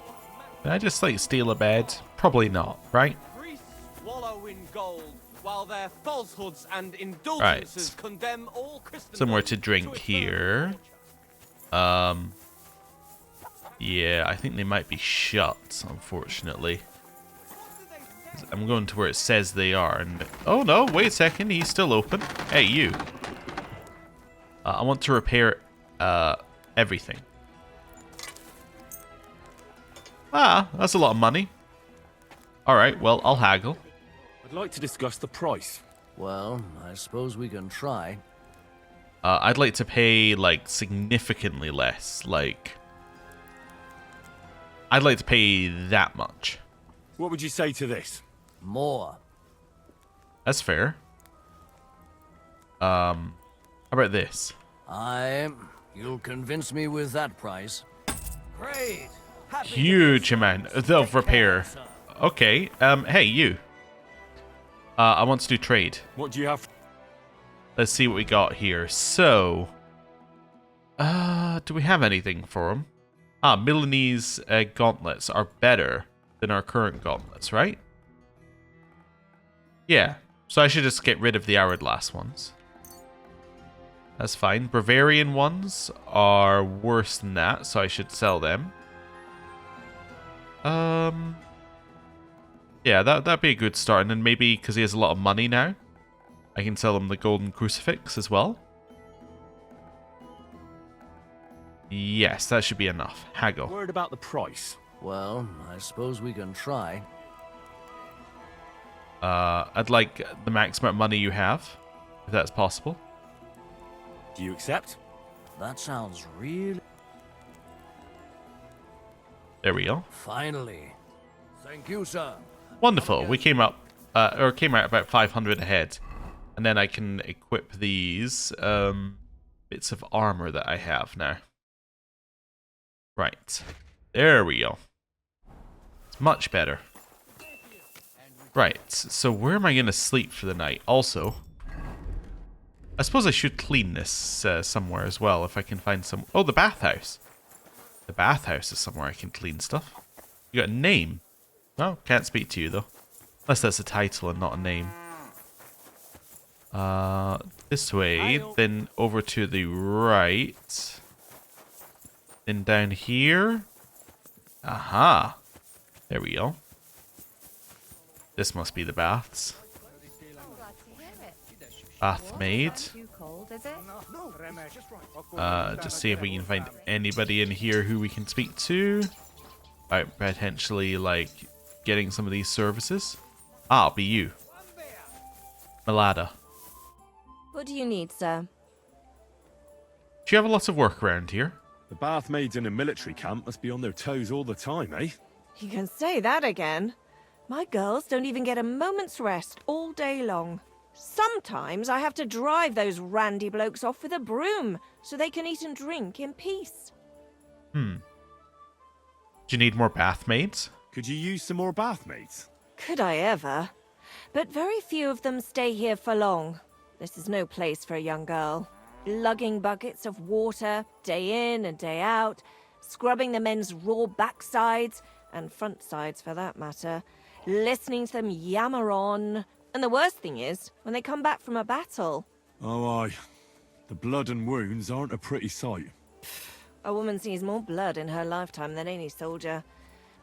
S1: Can I just like steal a bed? Probably not, right?
S3: Priests wallow in gold, while their falsehoods and indulgences condemn all Christendom.
S1: Somewhere to drink here. Yeah, I think they might be shut, unfortunately. I'm going to where it says they are, and oh no, wait a second, he's still open. Hey, you. I want to repair everything. Ah, that's a lot of money. Alright, well, I'll haggle.
S2: I'd like to discuss the price.
S4: Well, I suppose we can try.
S1: I'd like to pay, like, significantly less. Like, I'd like to pay that much.
S2: What would you say to this?
S4: More.
S1: That's fair. How about this?
S4: You'll convince me with that price.
S3: Great. Happy
S1: Huge amount of repair. Okay, hey, you. I want to do trade.
S2: What do you have?
S1: Let's see what we got here. So, do we have anything for him? Milanese gauntlets are better than our current gauntlets, right? Yeah, so I should just get rid of the hourglass ones. That's fine. Bavarian ones are worse than that, so I should sell them. Yeah, that'd be a good start, and then maybe, because he has a lot of money now, I can sell him the golden crucifix as well. Yes, that should be enough. Haggle.
S2: Word about the price.
S4: Well, I suppose we can try.
S1: I'd like the max amount of money you have, if that's possible.
S2: Do you accept?
S4: That sounds really...
S1: There we go.
S4: Finally. Thank you, sir.
S1: Wonderful. We came up, or came out about 500 ahead. And then I can equip these bits of armor that I have now. Right. There we go. It's much better. Right. So where am I going to sleep for the night? Also, I suppose I should clean this somewhere as well if I can find some... Oh, the bathhouse. The bathhouse is somewhere I can clean stuff. You got a name? Oh, can't speak to you though. Unless that's a title and not a name. This way, then over to the right. Then down here. Aha. There we go. This must be the baths. Bath maid. Just see if we can find anybody in here who we can speak to. About potentially, like, getting some of these services. I'll be you. Malada.
S9: What do you need, sir?
S1: Do you have a lot of work around here?
S2: The bath maids in a military camp must be on their toes all the time, eh?
S9: You can say that again. My girls don't even get a moment's rest all day long. Sometimes I have to drive those randy blokes off with a broom so they can eat and drink in peace.
S1: Do you need more bath maids?
S2: Could you use some more bath maids?
S9: Could I ever? But very few of them stay here for long. This is no place for a young girl. Lugging buckets of water, day in and day out, scrubbing the men's raw backsides, and front sides for that matter, listening to them yammer on. And the worst thing is, when they come back from a battle,
S2: Oh, aye. The blood and wounds aren't a pretty sight.
S9: a woman sees more blood in her lifetime than any soldier.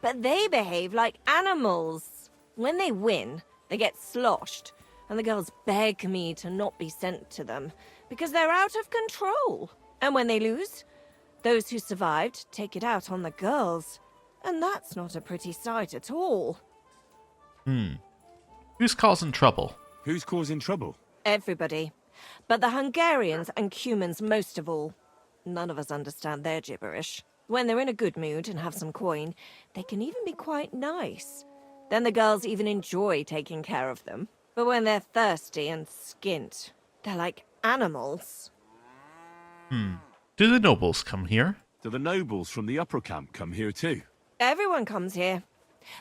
S9: But they behave like animals. When they win, they get sloshed, and the girls beg me to not be sent to them, because they're out of control. And when they lose, those who survived take it out on the girls. And that's not a pretty sight at all.
S1: Who's causing trouble?
S2: Who's causing trouble?
S9: Everybody. But the Hungarians and Cumans most of all. None of us understand their gibberish. When they're in a good mood and have some coin, they can even be quite nice. Then the girls even enjoy taking care of them. But when they're thirsty and skint, they're like animals.
S1: Do the nobles come here?
S2: Do the nobles from the upper camp come here too?
S9: Everyone comes here.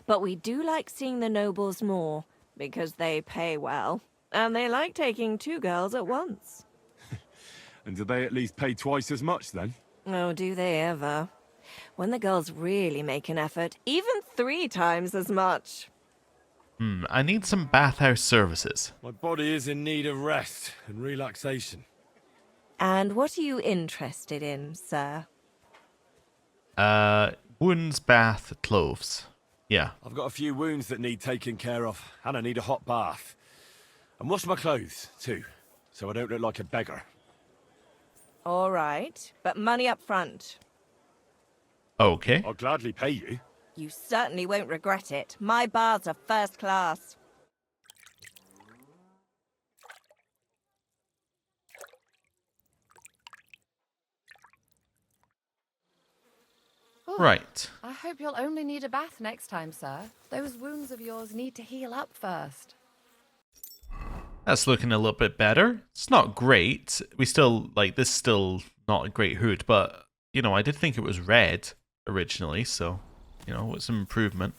S9: But we do like seeing the nobles more, because they pay well. And they like taking 2 girls at once.
S2: And do they at least pay twice as much then?
S9: Oh, do they ever? When the girls really make an effort, even 3 times as much.
S1: I need some bathhouse services.
S2: My body is in need of rest and relaxation.
S9: And what are you interested in, sir?
S1: Wounds, bath, cloves. Yeah.
S2: I've got a few wounds that need taking care of, and I need a hot bath. And wash my clothes, too, so I don't look like a beggar.
S9: All right, but money up front.
S1: Okay.
S2: I'll gladly pay you.
S9: You certainly won't regret it. My bars are first class.
S1: Right.
S10: I hope you'll only need a bath next time, sir. Those wounds of yours need to heal up first.
S1: That's looking a little bit better. It's not great. We still, like, this is still not a great hood, but, you know, I did think it was red originally, so, you know, it's an improvement.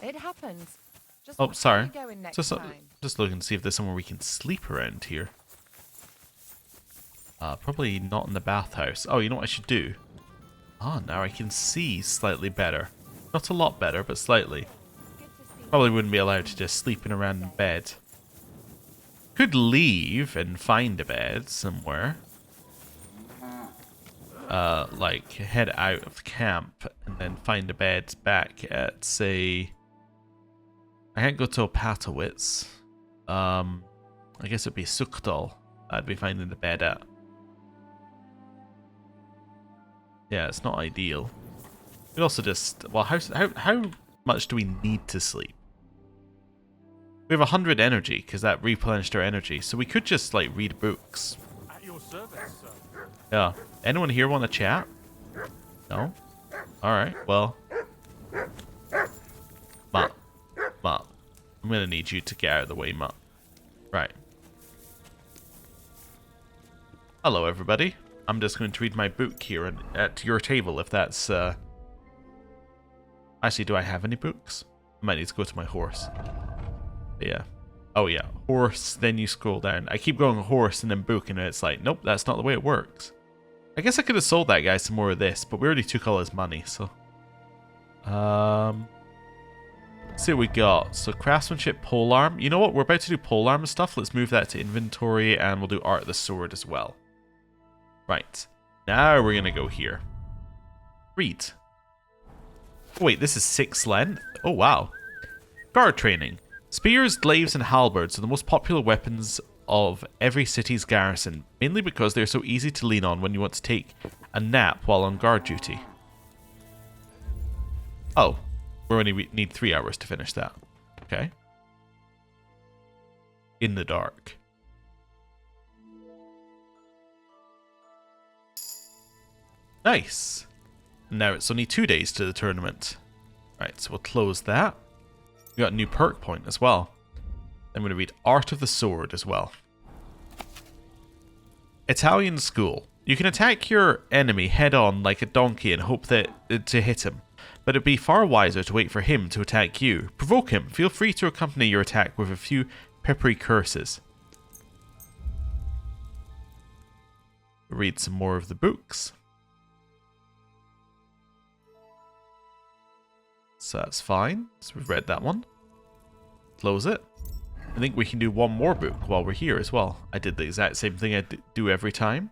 S10: It happens. Just
S1: Oh, sorry.
S10: where are you going next
S1: Just,
S10: time?
S1: just looking to see if there's somewhere we can sleep around here. Probably not in the bathhouse. Oh, you know what I should do? Oh, now I can see slightly better. Not a lot better, but slightly. Probably wouldn't be allowed to just sleeping around in bed. Could leave and find a bed somewhere. Like head out of camp and then find a bed back at, say, I can't go to Opatowitz. I guess it'd be Sukdal I'd be finding the bed at. Yeah, it's not ideal. We'd also just, well, how much do we need to sleep? We have 100 energy, because that replenished our energy, so we could just, like, read books.
S2: At your service, sir.
S1: Yeah. Anyone here want to chat? No? Alright, well. Matt. I'm gonna need you to get out of the way, Matt. Right. Hello, everybody. I'm just going to read my book here at your table, if that's, Actually, do I have any books? I might need to go to my horse. Yeah. Oh, yeah. Horse, then you scroll down. I keep going horse and then book, and it's like, nope, that's not the way it works. I guess I could have sold that guy some more of this, but we already took all his money, so. Let's see what we got. So, craftsmanship, polearm. You know what? We're about to do polearm and stuff. Let's move that to inventory, and we'll do art of the sword as well. Right. Now we're going to go here. Read. Oh, wait, this is 6 length? Oh, wow. Guard training. Spears, glaives, and halberds are the most popular weapons of every city's garrison, mainly because they're so easy to lean on when you want to take a nap while on guard duty. Oh, we only need 3 hours to finish that. Okay. In the dark. Nice. Now it's only 2 days to the tournament. Right, so we'll close that. We got a new perk point as well. I'm going to read Art of the Sword as well. Italian school. You can attack your enemy head on like a donkey and hope that to hit him. but it'd be far wiser to wait for him to attack you. Provoke him. Feel free to accompany your attack with a few peppery curses. Read some more of the books. So that's fine. So we've read that one. Close it. I think we can do one more book while we're here as well. I did the exact same thing I do every time.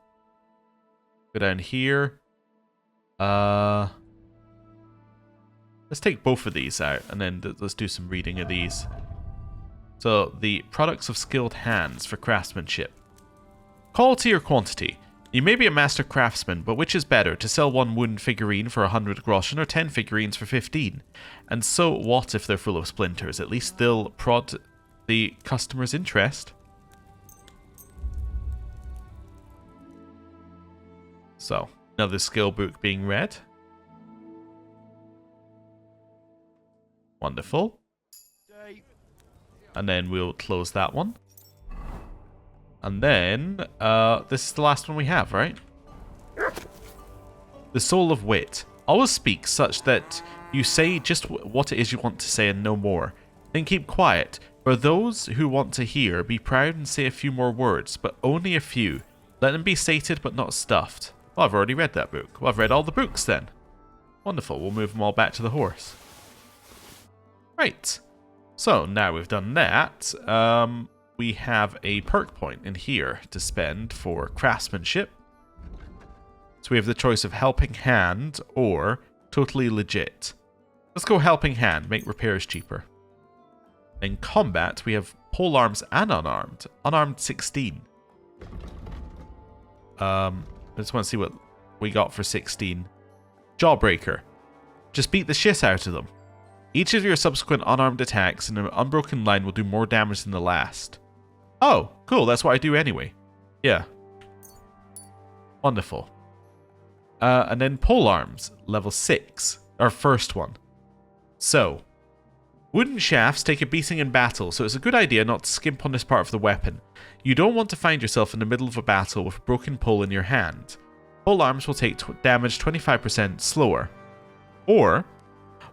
S1: Go down here. Let's take both of these out and then let's do some reading of these. So, the products of skilled hands for craftsmanship. Quality or quantity? You may be a master craftsman, but which is better, to sell one wooden figurine for 100 groschen or 10 figurines for 15? And so what if they're full of splinters? At least they'll prod the customer's interest. So, another skill book being read. Wonderful. And then we'll close that one. And then, this is the last one we have, right? The Soul of Wit. Always speak such that you say just what it is you want to say and no more. Then keep quiet. For those who want to hear, be proud and say a few more words, but only a few. Let them be sated but not stuffed. Well, I've already read that book. Well, I've read all the books then. Wonderful. We'll move them all back to the horse. Right. So, now we've done that, we have a perk point in here to spend for craftsmanship. So we have the choice of Helping Hand or Totally Legit. Let's go Helping Hand, make repairs cheaper. In combat, we have polearms and unarmed. Unarmed 16. I just want to see what we got for 16. Jawbreaker. Just beat the shit out of them. Each of your subsequent unarmed attacks in an unbroken line will do more damage than the last. Oh, cool, that's what I do anyway. Yeah. Wonderful. And then polearms, level 6. Our first one. So, wooden shafts take a beating in battle, so it's a good idea not to skimp on this part of the weapon. You don't want to find yourself in the middle of a battle with a broken pole in your hand. Polearms will take damage 25% slower. Or,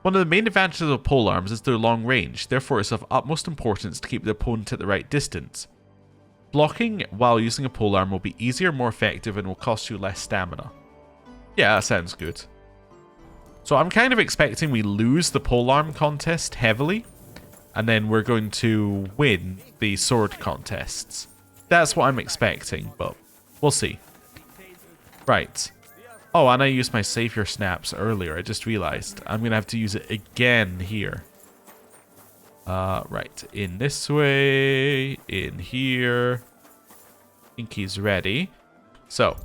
S1: one of the main advantages of polearms is their long range, therefore it's of utmost importance to keep the opponent at the right distance. Blocking while using a polearm will be easier, more effective, and will cost you less stamina. Yeah, that sounds good. So I'm kind of expecting we lose the polearm contest heavily, and then we're going to win the sword contests. That's what I'm expecting, but we'll see. Right. Oh, and I used my Savior Snaps earlier. I just realized. I'm going to have to use it again here. Right. In this way. In here. I think he's ready. So.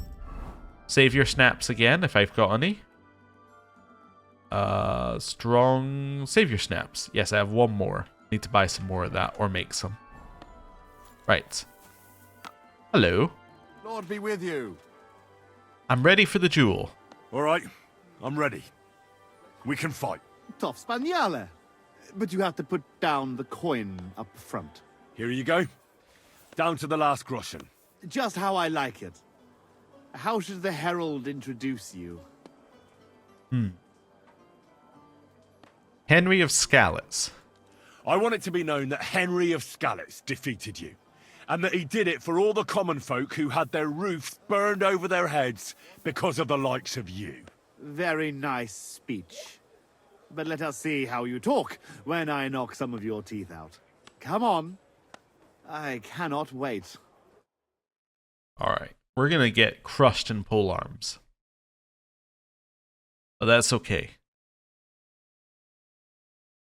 S1: Savior Snaps again, if I've got any. Strong Savior Snaps. Yes, I have one more. Need to buy some more of that, or make some. Right. Hello.
S2: Lord be with you.
S1: I'm ready for the duel.
S2: All right, I'm ready. We can fight.
S8: Tough Spaniale. But you have to put down the coin up front.
S2: Here you go. Down to the last groschen.
S8: Just how I like it. How should the herald introduce you?
S1: Henry of Skalitz.
S2: I want it to be known that Henry of Skalitz defeated you, and that he did it for all the common folk who had their roofs burned over their heads because of the likes of you.
S8: Very nice speech. But let us see how you talk when I knock some of your teeth out. Come on. I cannot wait.
S1: Alright. We're going to get crushed in polearms. But that's okay.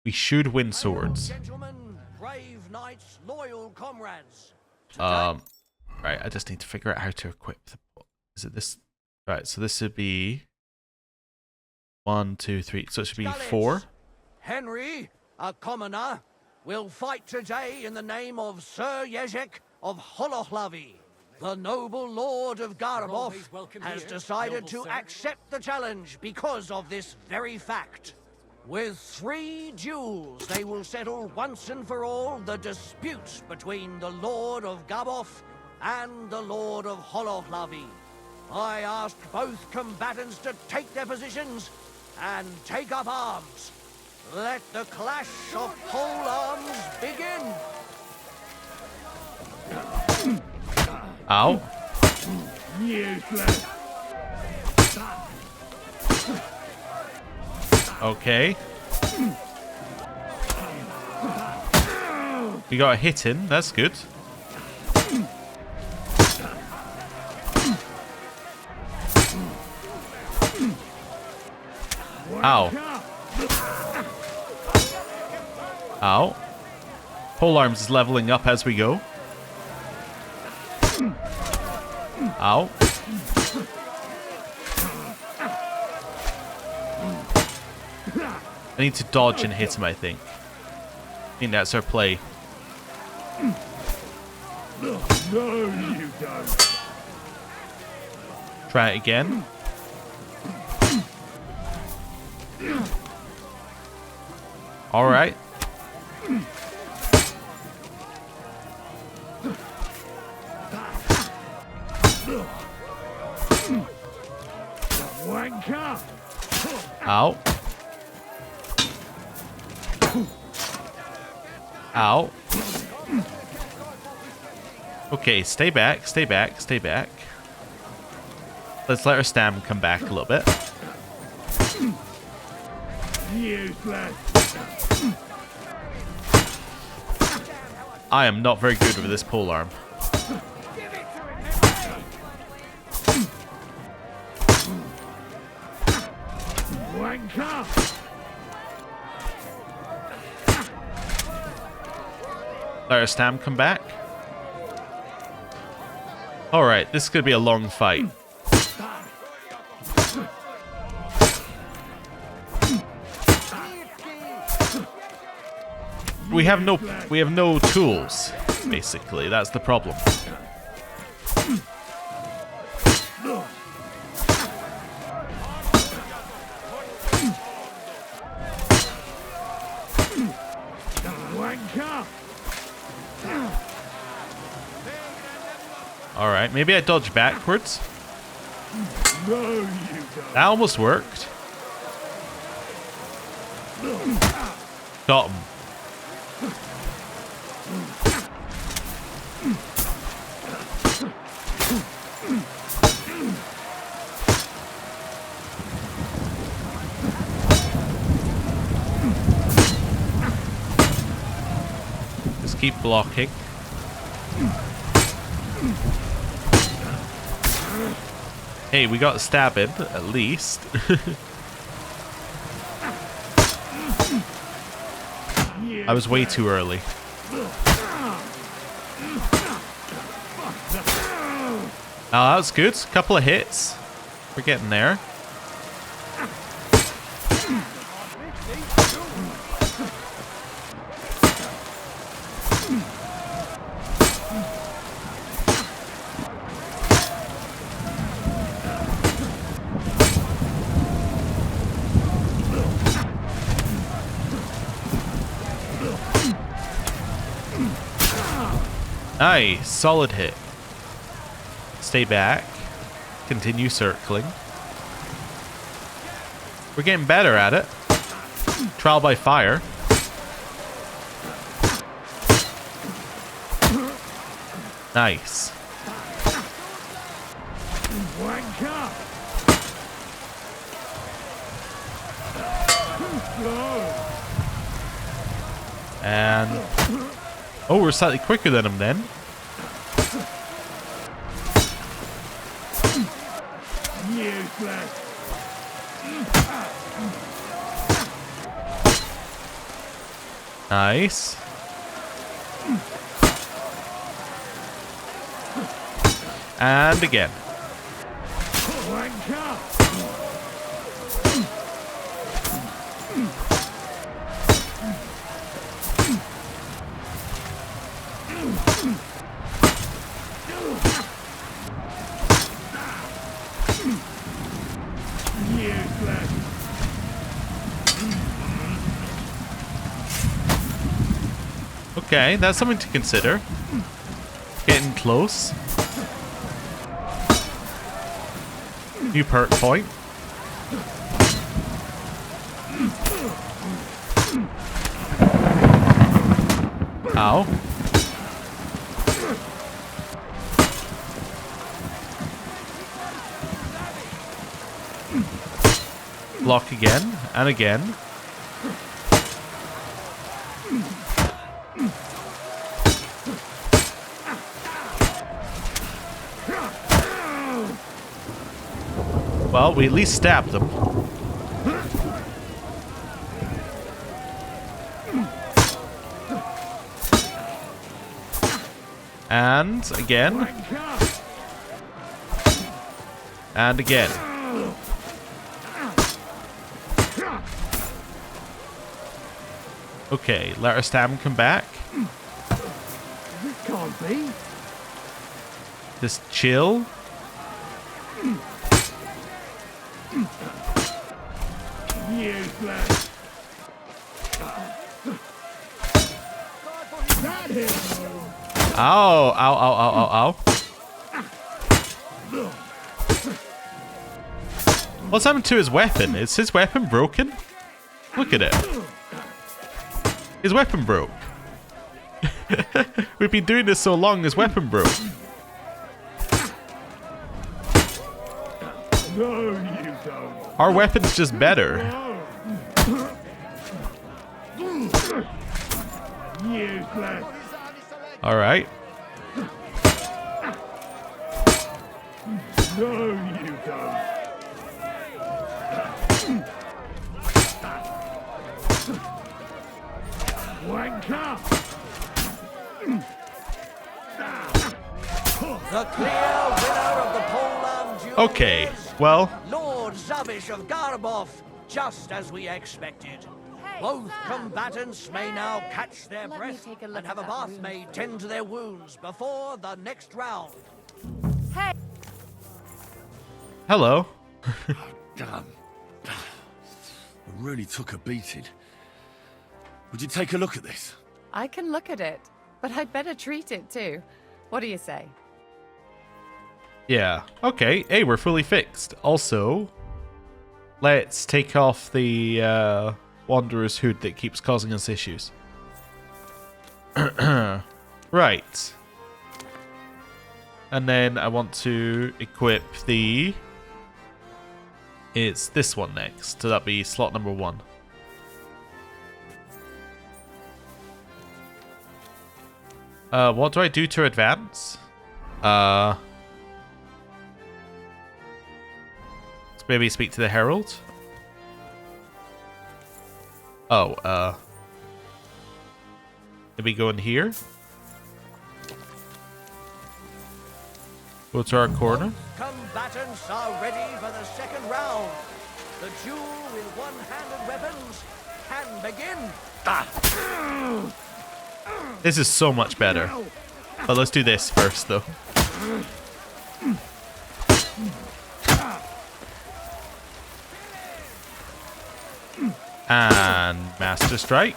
S1: We should win swords.
S4: Gentlemen, brave knights, loyal comrades.
S1: Right, I just need to figure out how to equip the... Is it this? Right, so this would be... 1, 2, 3. So it should be 4.
S4: Henry, a commoner, will fight today in the name of Sir Jezek of Holohlavi. The noble lord of Garabov has decided to accept the challenge because of this very fact. With 3 duels, they will settle once and for all the dispute between the Lord of Gabov and the Lord of Holohlavi. I ask both combatants to take their positions and take up arms. Let the clash of pole arms begin.
S1: Ow.
S2: Useless.
S1: Okay. We got a hit in. That's good. Ow. Ow. Polearms is leveling up as we go. Ow. I need to dodge and hit him, I think. I think that's our play.
S2: No, you don't.
S1: Try it again. Alright.
S2: Wanker.
S1: Ow. Ow. Okay, stay back, stay back, stay back. Let's let our stamina come back a little bit.
S2: Useless.
S1: I am not very good with this polearm.
S2: Wanker.
S1: Let our stam come back. Alright, this is going to be a long fight. We have no tools, basically. That's the problem. Alright, maybe I dodge backwards. That almost worked. Got him. Just keep blocking. Hey, we got a stab in, at least. I was way too early. Oh, that was good. Couple of hits. We're getting there. Nice, solid hit. Stay back. Continue circling. We're getting better at it. Trial by fire. Nice. And oh, we're slightly quicker than him then. Nice. And again. Okay, that's something to consider. Getting close. New perk point. Ow. Block again and again. Well, we at least stabbed them. And again. And again. Okay, let our stamina come back.
S2: Can't be.
S1: Just chill.
S2: Useless.
S1: Ow, ow, ow, ow, ow, ow. What's happened to his weapon? Is his weapon broken? Look at it. His weapon broke. We've been doing this so long, his weapon broke.
S2: No, you don't.
S1: Our weapon's just better.
S2: Useless.
S1: Alright.
S2: No, you don't. Wanker.
S4: The clear winner of the polearm duel
S1: Okay,
S4: is
S1: well,
S4: Lord Zavish of Garbov, just as we expected. Both combatants may now catch their
S10: Let me
S4: breath
S10: take a look
S4: and have
S10: at
S4: a
S10: that
S4: bath
S10: wound.
S4: made tend to their wounds before the next round.
S10: Hey!
S1: hello.
S2: Damn. I really took a beating. Would you take a look at this?
S10: I can look at it, but I'd better treat it too. What do you say?
S1: Yeah, okay. Hey, we're fully fixed. Also, let's take off the Wanderer's hood that keeps causing us issues. Right. And then I want to equip the... It's this one next. So that'd be slot number 1. What do I do to advance? Let's maybe speak to the Herald. Oh, maybe go in here. Go to our corner.
S4: Combatants are ready for the second round. The duel with one-handed weapons can begin.
S1: This is so much better. But let's do this first, though. And Master Strike.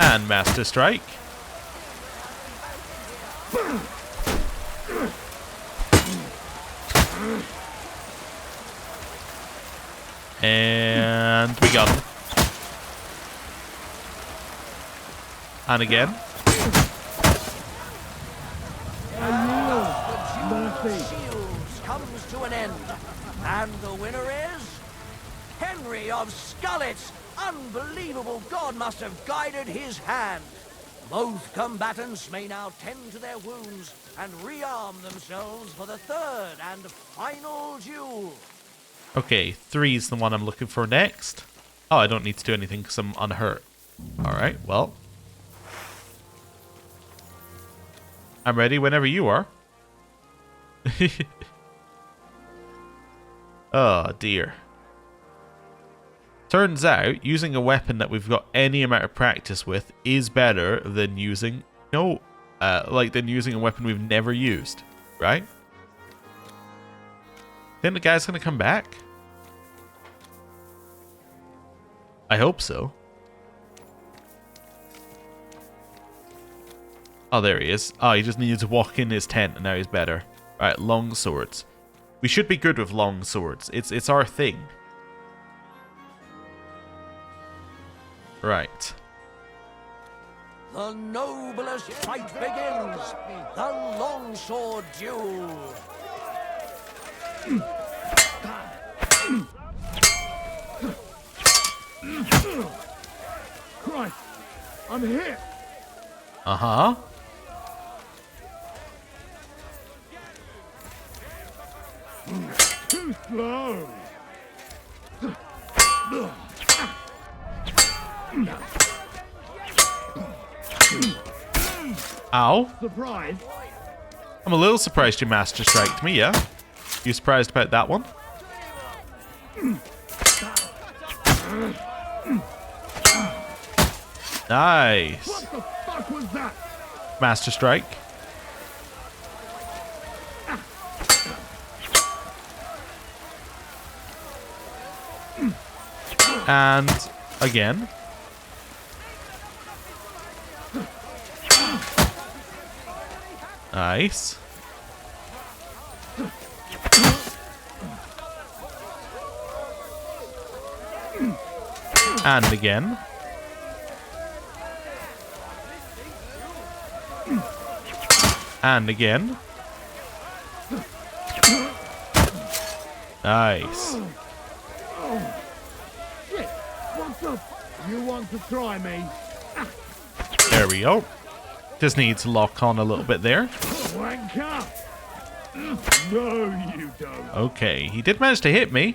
S1: And Master Strike. And we got him. And again.
S4: The duel of shields comes to an end. And the winner is... Henry of Skullet. Unbelievable God must have guided his hand. Both combatants may now tend to their wounds and rearm themselves for the third and final duel.
S1: Okay, 3 is the one I'm looking for next. Oh, I don't need to do anything because I'm unhurt. Alright, well. I'm ready whenever you are. Oh, dear. Turns out, using a weapon that we've got any amount of practice with is better than using... than using a weapon we've never used. Right? Think the guy's gonna come back? I hope so. Oh, there he is. Oh, he just needed to walk in his tent and now he's better. Alright, long swords. We should be good with long swords. It's our thing. Right.
S4: The noblest fight begins. The longsword duel.
S2: Christ, I'm hit.
S1: Uh-huh.
S2: Too slow.
S1: Ow.
S2: Surprise.
S1: I'm a little surprised you Master Striked me, yeah? You surprised about that one? Nice.
S2: What the fuck was that?
S1: Master Strike. And again. Nice. And again. And again. Nice.
S2: Shit, what's up? You want to try me?
S1: There we go. Just need to lock on a little bit there.
S2: Wanker. No, you don't.
S1: Okay, he did manage to hit me.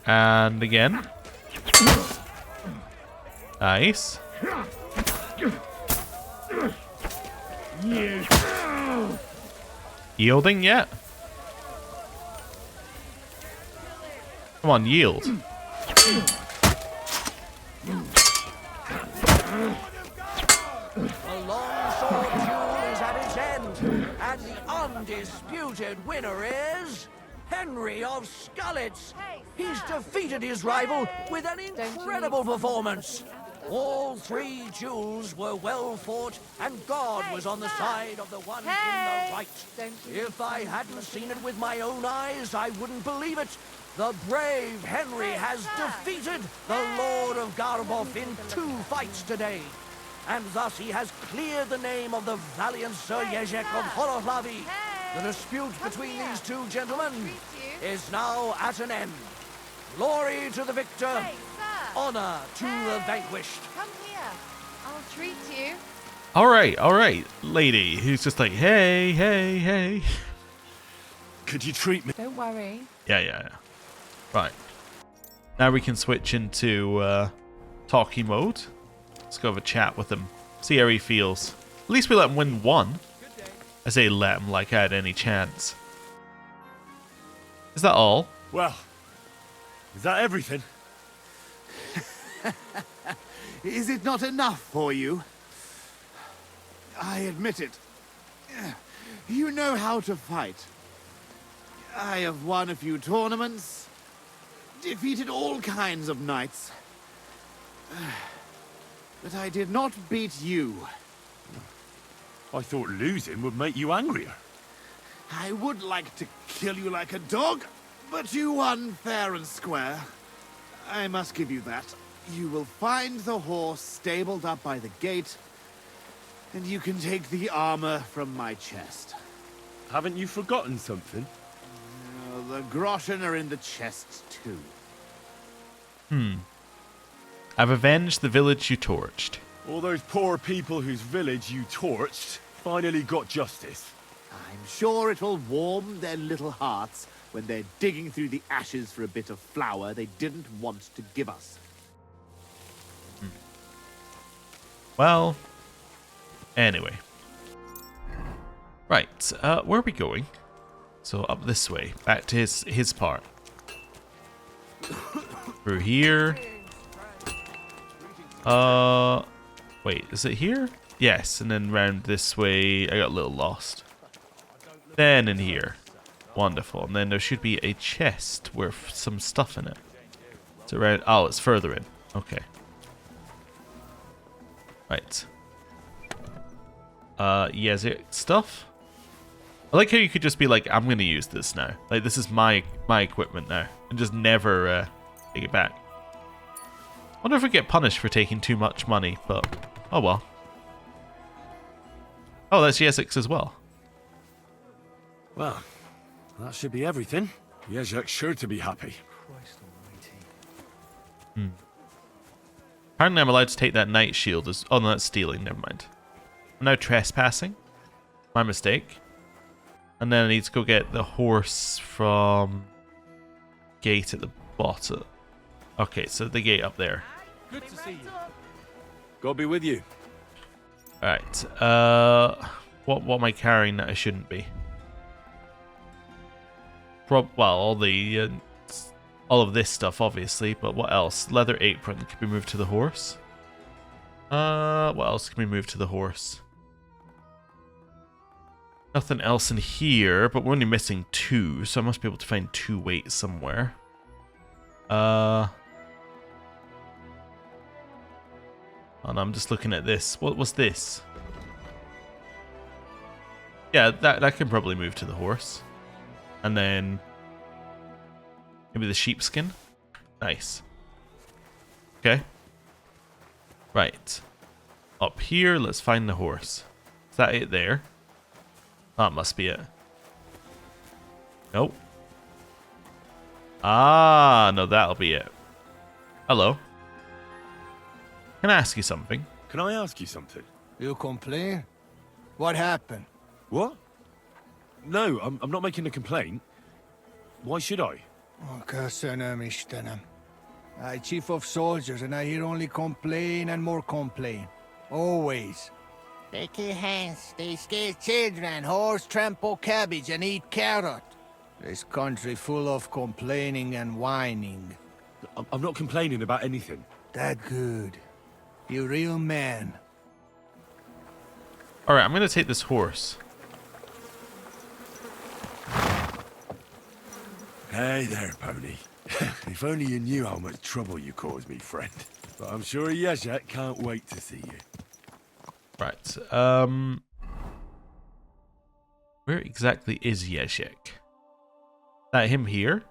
S1: And again. Nice.
S2: You.
S1: Yielding yet? Come on, yield.
S4: The longsword duel is at its end, and the undisputed winner is Henry of Scullets. He's defeated his rival with an incredible performance. All three duels were well fought, and God was on the side of the one in the right. If I hadn't seen it with my own eyes, I wouldn't believe it. The brave Henry has defeated the Lord of Garboff in 2 fights today. And thus he has cleared the name of the valiant Sir Jezek of Horohlavi. The dispute between these two gentlemen is now at an end. Glory to the victor, honor to the vanquished.
S10: Come here. I'll treat you.
S1: Alright, lady who's just like, hey, hey, hey.
S2: Could you treat me?
S10: Don't worry.
S1: Yeah. Right. Now we can switch into talkie mode. Let's go have a chat with him. See how he feels. At least we let him win 1. I say let him like I had any chance. Is that all?
S2: Well, is that everything?
S8: Is it not enough for you? I admit it. You know how to fight. I have won a few tournaments, defeated all kinds of knights. But I did not beat you.
S2: I thought losing would make you angrier.
S8: I would like to kill you like a dog, but you won fair and square. I must give you that. You will find the horse stabled up by the gate, and you can take the armor from my chest.
S2: Haven't you forgotten something?
S8: The groschen are in the chests too.
S1: I've avenged the village you torched.
S2: All those poor people whose village you torched finally got justice.
S8: I'm sure it will warm their little hearts when they're digging through the ashes for a bit of flour they didn't want to give us.
S1: Well, anyway. Right, where are we going? So up this way, back to his part. Through here. Wait, is it here? Yes, and then round this way. I got a little lost. Then in here. Wonderful. And then there should be a chest with some stuff in it. It's around. Oh, it's further in. Okay. Right. Yeah, is it stuff? I like how you could just be like, I'm gonna use this now. Like, this is my equipment now. And just never Take it back. Wonder if we get punished for taking too much money, but oh well. Oh, that's Yezek's as well.
S2: Well, that should be everything. Yezek's sure to be happy.
S1: Apparently I'm allowed to take that knight shield as... Oh, no, that's stealing. Never mind. I'm now trespassing. My mistake. And then I need to go get the horse from... Gate at the bottom. Okay, so the gate up there.
S2: Good to see you. God be with you.
S1: Alright. What am I carrying that I shouldn't be? Well, all of this stuff, obviously, but what else? Leather apron can be moved to the horse. What else can we move to the horse? Nothing else in here, but we're only missing 2, so I must be able to find 2 weights somewhere. Oh no, I'm just looking at this. What was this? Yeah, that can probably move to the horse. And then maybe the sheepskin. Nice. Okay. Right. Up here, let's find the horse. Is that it there? That must be it. Nope. Ah, no, that'll be it. Hello. Can I ask you something?
S2: Can I ask you something?
S11: You complain? What happened?
S2: What? No, I'm not making a complaint. Why should I?
S11: I chief of soldiers and I hear only complain and more complain. Always. They kill hands, they scare children, horse trample cabbage and eat carrot. This country full of complaining and whining.
S2: I'm not complaining about anything.
S11: That good. You real man.
S1: Alright, I'm going to take this horse.
S2: Hey there, pony. If only you knew how much trouble you caused me, friend. But I'm sure Yezek can't wait to see you.
S1: Right, where exactly is Yezek? That him here?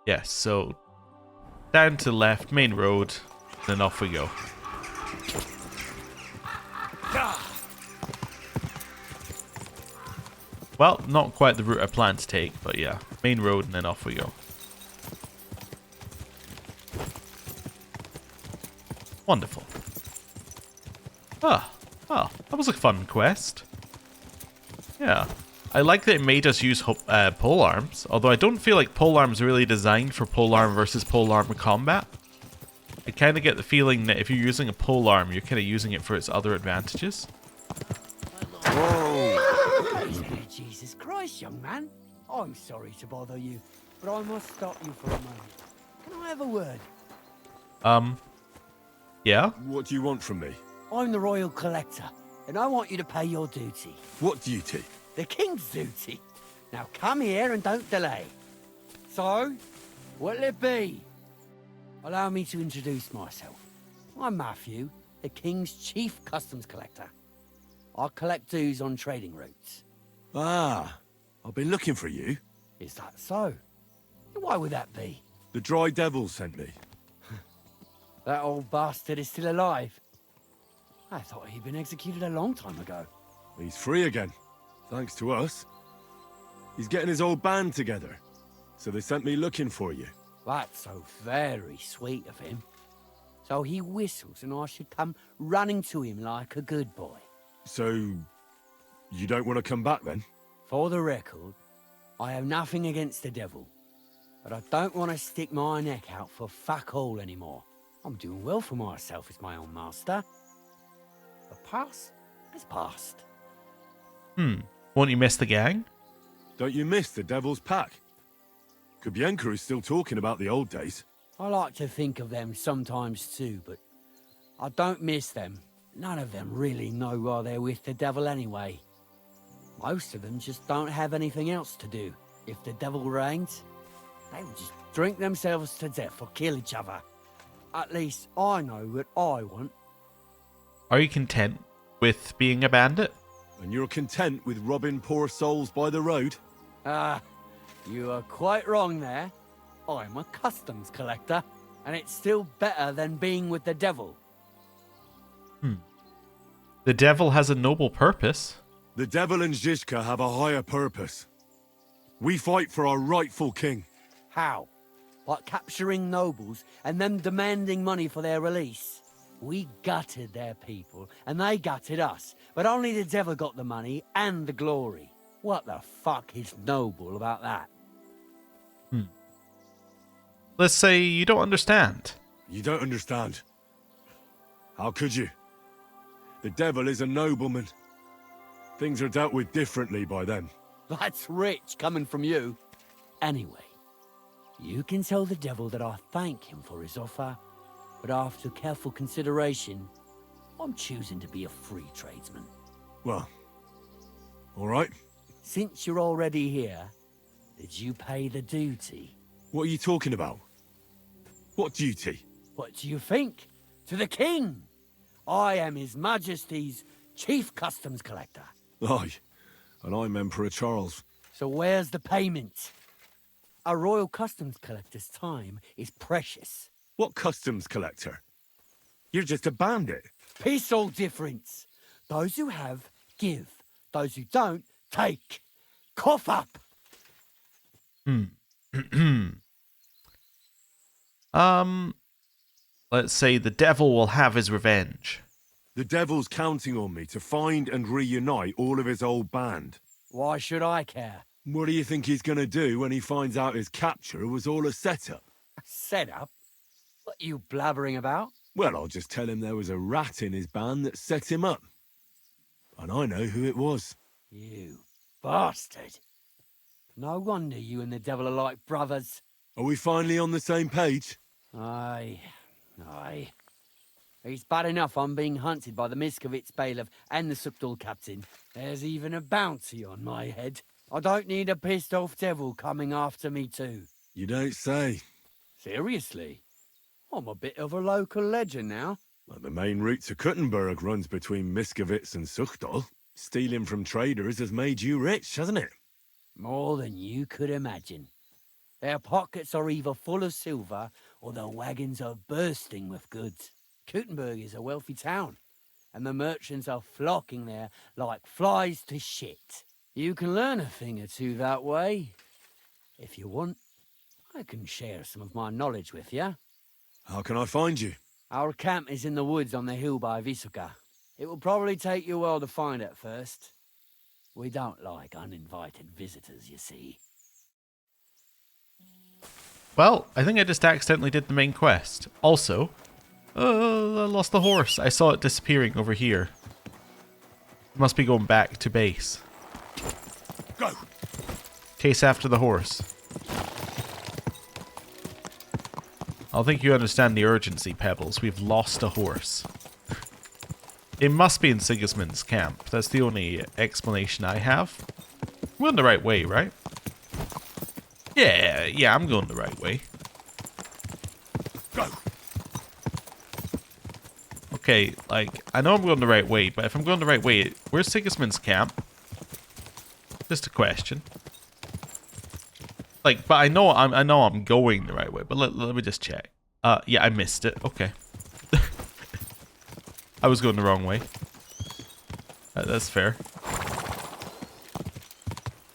S1: Yes, so down to the left, main road, then off we go. Well, not quite the route I planned to take, but yeah, main road and then off we go. Wonderful. Oh, that was a fun quest. Yeah. I like that it made us use pole arms, although I don't feel like pole arms are really designed for pole arm versus pole arm combat. I kind of get the feeling that if you're using a pole arm, you're kind of using it for its other advantages.
S4: Jesus Christ, young man. I'm sorry to bother you, but I must stop you for a moment. Can I have a word?
S1: Yeah?
S2: What do you want from me?
S4: I'm the Royal Collector, and I want you to pay your duty.
S2: What duty?
S4: The King's duty. Now come here and don't delay. So, what'll it be? Allow me to introduce myself. I'm Matthew, the King's Chief Customs Collector. I collect dues on trading routes.
S2: Ah, I've been looking for you.
S4: Is that so? Why would that be?
S2: The Dry Devil sent me.
S4: That old bastard is still alive. I thought he'd been executed a long time ago.
S2: He's free again, thanks to us. He's getting his old band together, so they sent me looking for you.
S4: That's so very sweet of him. So he whistles and I should come running to him like a good boy.
S2: So, you don't want to come back then?
S4: For the record, I have nothing against the devil, but I don't want to stick my neck out for fuck all anymore. I'm doing well for myself as my own master. The past is past.
S1: Won't you miss the gang?
S2: Don't you miss the Devil's Pack? Kubienka is still talking about the old days.
S4: I like to think of them sometimes too, but I don't miss them. None of them really know why they're with the devil anyway. Most of them just don't have anything else to do. If the devil reigns, they would just drink themselves to death or kill each other. At least I know what I want.
S1: Are you content with being a bandit?
S2: And you're content with robbing poor souls by the road?
S4: You are quite wrong there. I'm a customs collector.
S3: And it's still better than being with the devil.
S1: The devil has a noble purpose.
S2: The devil and Zizka have a higher purpose. We fight for our rightful king.
S3: How? Like capturing nobles and them demanding money for their release? We gutted their people, and they gutted us. But only the devil got the money and the glory. What the fuck is noble about that?
S1: Let's say you don't understand.
S2: You don't understand. How could you? The devil is a nobleman. Things are dealt with differently by them.
S3: That's rich coming from you. Anyway, you can tell the devil that I thank him for his offer, but after careful consideration, I'm choosing to be a free tradesman.
S2: Well, all right.
S3: Since you're already here, did you pay the duty?
S2: What are you talking about? What duty?
S3: What do you think? To the king! I am His Majesty's Chief Customs Collector.
S2: Aye, and I'm Emperor Charles.
S3: So where's the payment? A royal customs collector's time is precious.
S2: What customs collector? You're just a bandit.
S3: Peace all difference. Those who have, give. Those who don't, take. Cough up!
S1: Let's say the devil will have his revenge.
S2: The devil's counting on me to find and reunite all of his old band.
S3: Why should I care?
S2: What do you think he's gonna do when he finds out his capture was all a setup?
S3: Setup? What are you blabbering about?
S2: Well, I'll just tell him there was a rat in his band that set him up. And I know who it was.
S3: You bastard. No wonder you and the devil are like brothers.
S2: Are we finally on the same page?
S3: Aye. It's bad enough I'm being hunted by the Miskovitz bailiff and the Sukdal captain. There's even a bounty on my head. I don't need a pissed-off devil coming after me too.
S2: You don't say.
S3: Seriously? I'm a bit of a local legend now.
S2: Well, the main route to Kuttenberg runs between Miskovitz and Sukdal. Stealing from traders has made you rich, hasn't it?
S3: More than you could imagine. Their pockets are either full of silver or their wagons are bursting with goods. Kuttenberg is a wealthy town, and the merchants are flocking there like flies to shit. You can learn a thing or two that way. If you want, I can share some of my knowledge with you.
S2: How can I find you?
S3: Our camp is in the woods on the hill by Visuka. It will probably take you a while to find it first. We don't like uninvited visitors, you see.
S1: Well, I think I just accidentally did the main quest. Also, I lost the horse. I saw it disappearing over here. Must be going back to base.
S2: Go!
S1: Chase after the horse. I think you understand the urgency, Pebbles. We've lost a horse. It must be in Sigismund's camp. That's the only explanation I have. We're going the right way, right? Yeah, I'm going the right way.
S2: Go!
S1: Okay, like, I know I'm going the right way, but if I'm going the right way, where's Sigismund's camp? Just a question. Like, but I know I'm going the right way, but let me just check. Yeah, I missed it. Okay. I was going the wrong way. That's fair.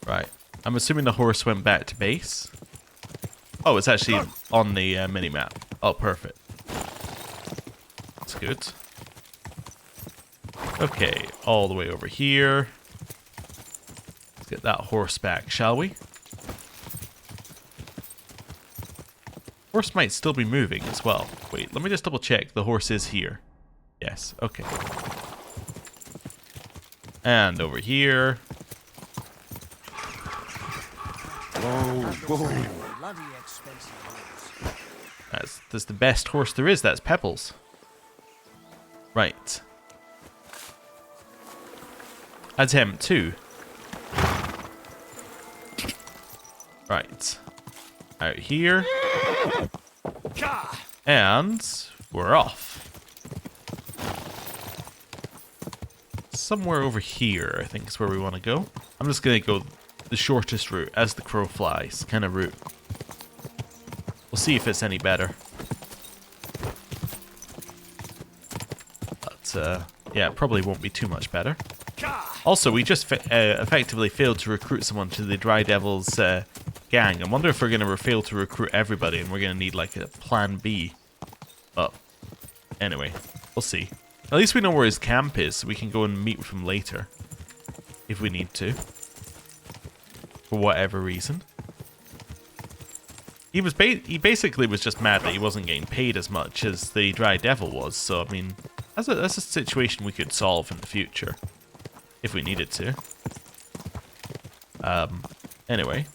S1: Right. I'm assuming the horse went back to base. Oh, it's actually on the minimap. Oh, perfect. That's good. Okay, all the way over here. Let's get that horse back, shall we? Horse might still be moving as well. Wait, let me just double check. The horse is here. Yes, okay. And over here.
S4: Whoa.
S1: That's the best horse there is. That's Pebbles. Right. That's him too. Right. Out here. And we're off. Somewhere over here, I think is where we want to go. I'm just going to go the shortest route, as the crow flies kind of route. We'll see if it's any better. but yeah, it probably won't be too much better. Also, we just effectively failed to recruit someone to the Dry Devils gang. I wonder if we're going to fail to recruit everybody and we're going to need like a plan B. But anyway, we'll see. At least we know where his camp is, so we can go and meet with him later. If we need to. For whatever reason. He basically was just mad that he wasn't getting paid as much as the Dry Devil was, so I mean, that's a situation we could solve in the future. If we needed to. Anyway.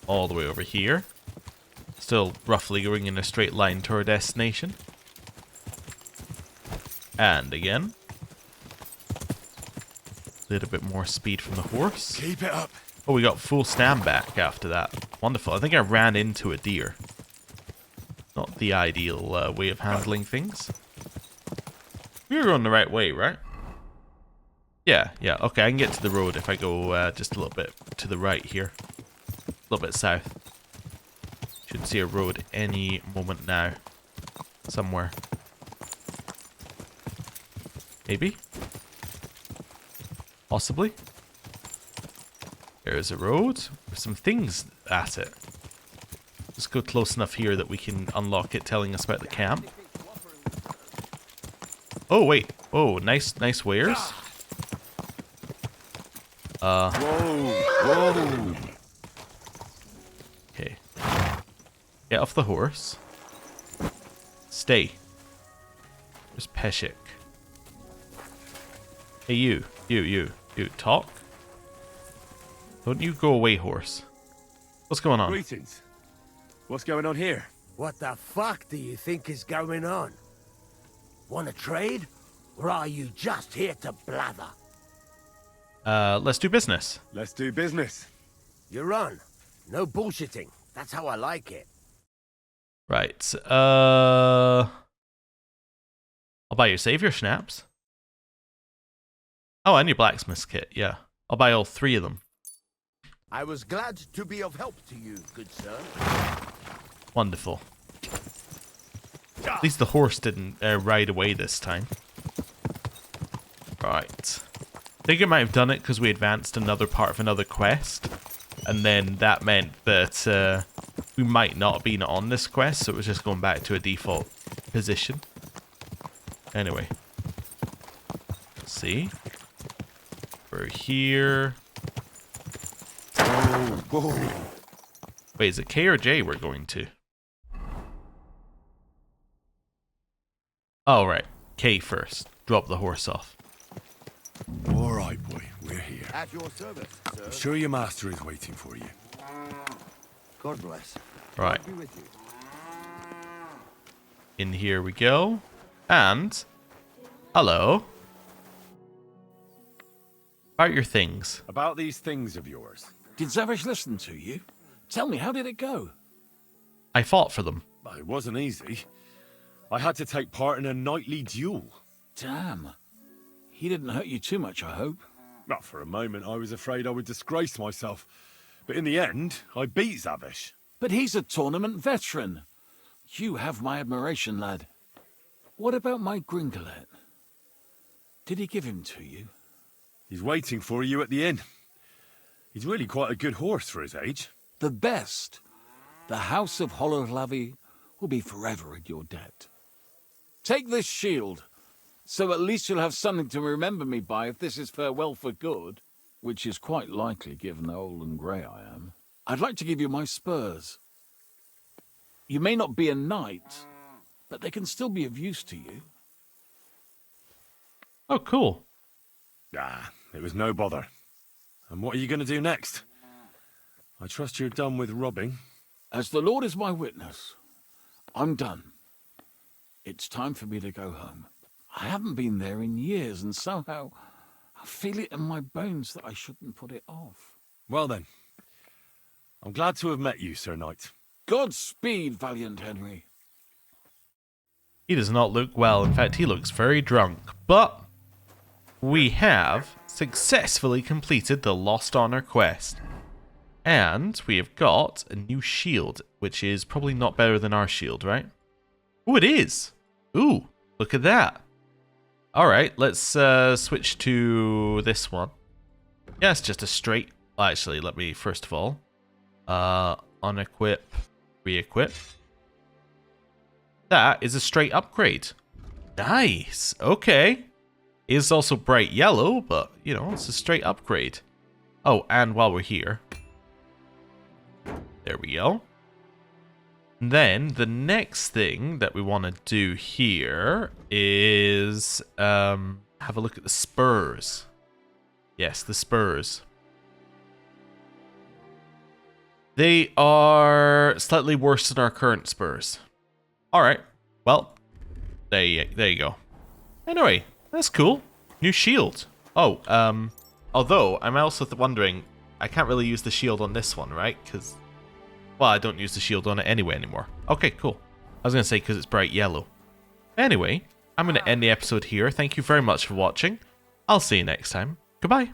S1: All the way over here. Still roughly going in a straight line to our destination. And again. A little bit more speed from the horse.
S2: Keep it up.
S1: Oh, we got full stand back after that. Wonderful. I think I ran into a deer. Not the ideal way of handling things. We were going the right way, right? Yeah. Okay, I can get to the road if I go just a little bit to the right here. A little bit south. Should see a road any moment now. Somewhere. Maybe? Possibly? There's a road with some things at it. Let's go close enough here that we can unlock it telling us about the camp. Oh, wait. Oh, nice wares.
S2: Whoa.
S1: Okay. Get off the horse. Stay. Where's Peshik? Hey, you. Talk. Don't you go away, horse. What's going on?
S2: Greetings. What's going on here?
S12: What the fuck do you think is going on? Want to trade? Or are you just here to blather?
S1: Let's do business.
S2: Let's do business.
S12: You're on. No bullshitting. That's how I like it.
S1: Right. I'll buy your savior schnapps. Oh, and your blacksmith's kit, yeah. I'll buy all 3 of them.
S12: I was glad to be of help to you, good sir.
S1: Wonderful. At least the horse didn't ride away this time. Right. I think it might have done it because we advanced another part of another quest. And then that meant that we might not have been on this quest, so it was just going back to a default position. Anyway. Let's see. We're here.
S2: Whoa.
S1: Wait, is it K or J we're going to? Oh, right. K first. Drop the horse off.
S2: All right, boy. We're here.
S12: At your service, sir.
S2: I'm sure your master is waiting for you.
S12: God bless.
S1: Right.
S12: Be with you.
S1: In here we go. And... hello. About your things.
S2: About these things of yours.
S4: Did Zavish listen to you? Tell me, how did it go?
S1: I fought for them.
S2: It wasn't easy. I had to take part in a knightly duel.
S4: Damn. He didn't hurt you too much, I hope.
S2: Not for a moment, I was afraid I would disgrace myself. But in the end, I beat Zavish.
S4: But he's a tournament veteran. You have my admiration, lad. What about my Gringolet? Did he give him to you?
S2: He's waiting for you at the inn. He's really quite a good horse for his age.
S4: The best. The House of Hololavi will be forever in your debt. Take this shield, so at least you'll have something to remember me by if this is farewell for good, which is quite likely given how old and grey I am. I'd like to give you my spurs. You may not be a knight, but they can still be of use to you.
S1: Oh, cool.
S2: It was no bother. And what are you going to do next? I trust you're done with robbing.
S4: As the Lord is my witness, I'm done. It's time for me to go home. I haven't been there in years, and somehow I feel it in my bones that I shouldn't put it off.
S2: Well then, I'm glad to have met you, Sir Knight.
S4: Godspeed, valiant Henry.
S1: He does not look well. In fact, he looks very drunk. But we have successfully completed the Lost Honor quest. And we have got a new shield, which is probably not better than our shield, right? Oh, it is! Ooh, Look at that. Alright, let's switch to this one. Yeah, it's just a straight... Actually, let me first of all... unequip, re-equip. That is a straight upgrade. Nice. Okay. It is also bright yellow, but, you know, it's a straight upgrade. Oh, and while we're here... There we go. Then, the next thing that we want to do here is... have a look at the spurs. Yes, the spurs. They are slightly worse than our current spurs. Alright, well, there you go. Anyway, that's cool. New shield. Oh, although, I'm also wondering, I can't really use the shield on this one, right? Because, well, I don't use the shield on it anyway anymore. Okay, cool. I was going to say because it's bright yellow. Anyway, I'm going to end the episode here. Thank you very much for watching. I'll see you next time. Goodbye.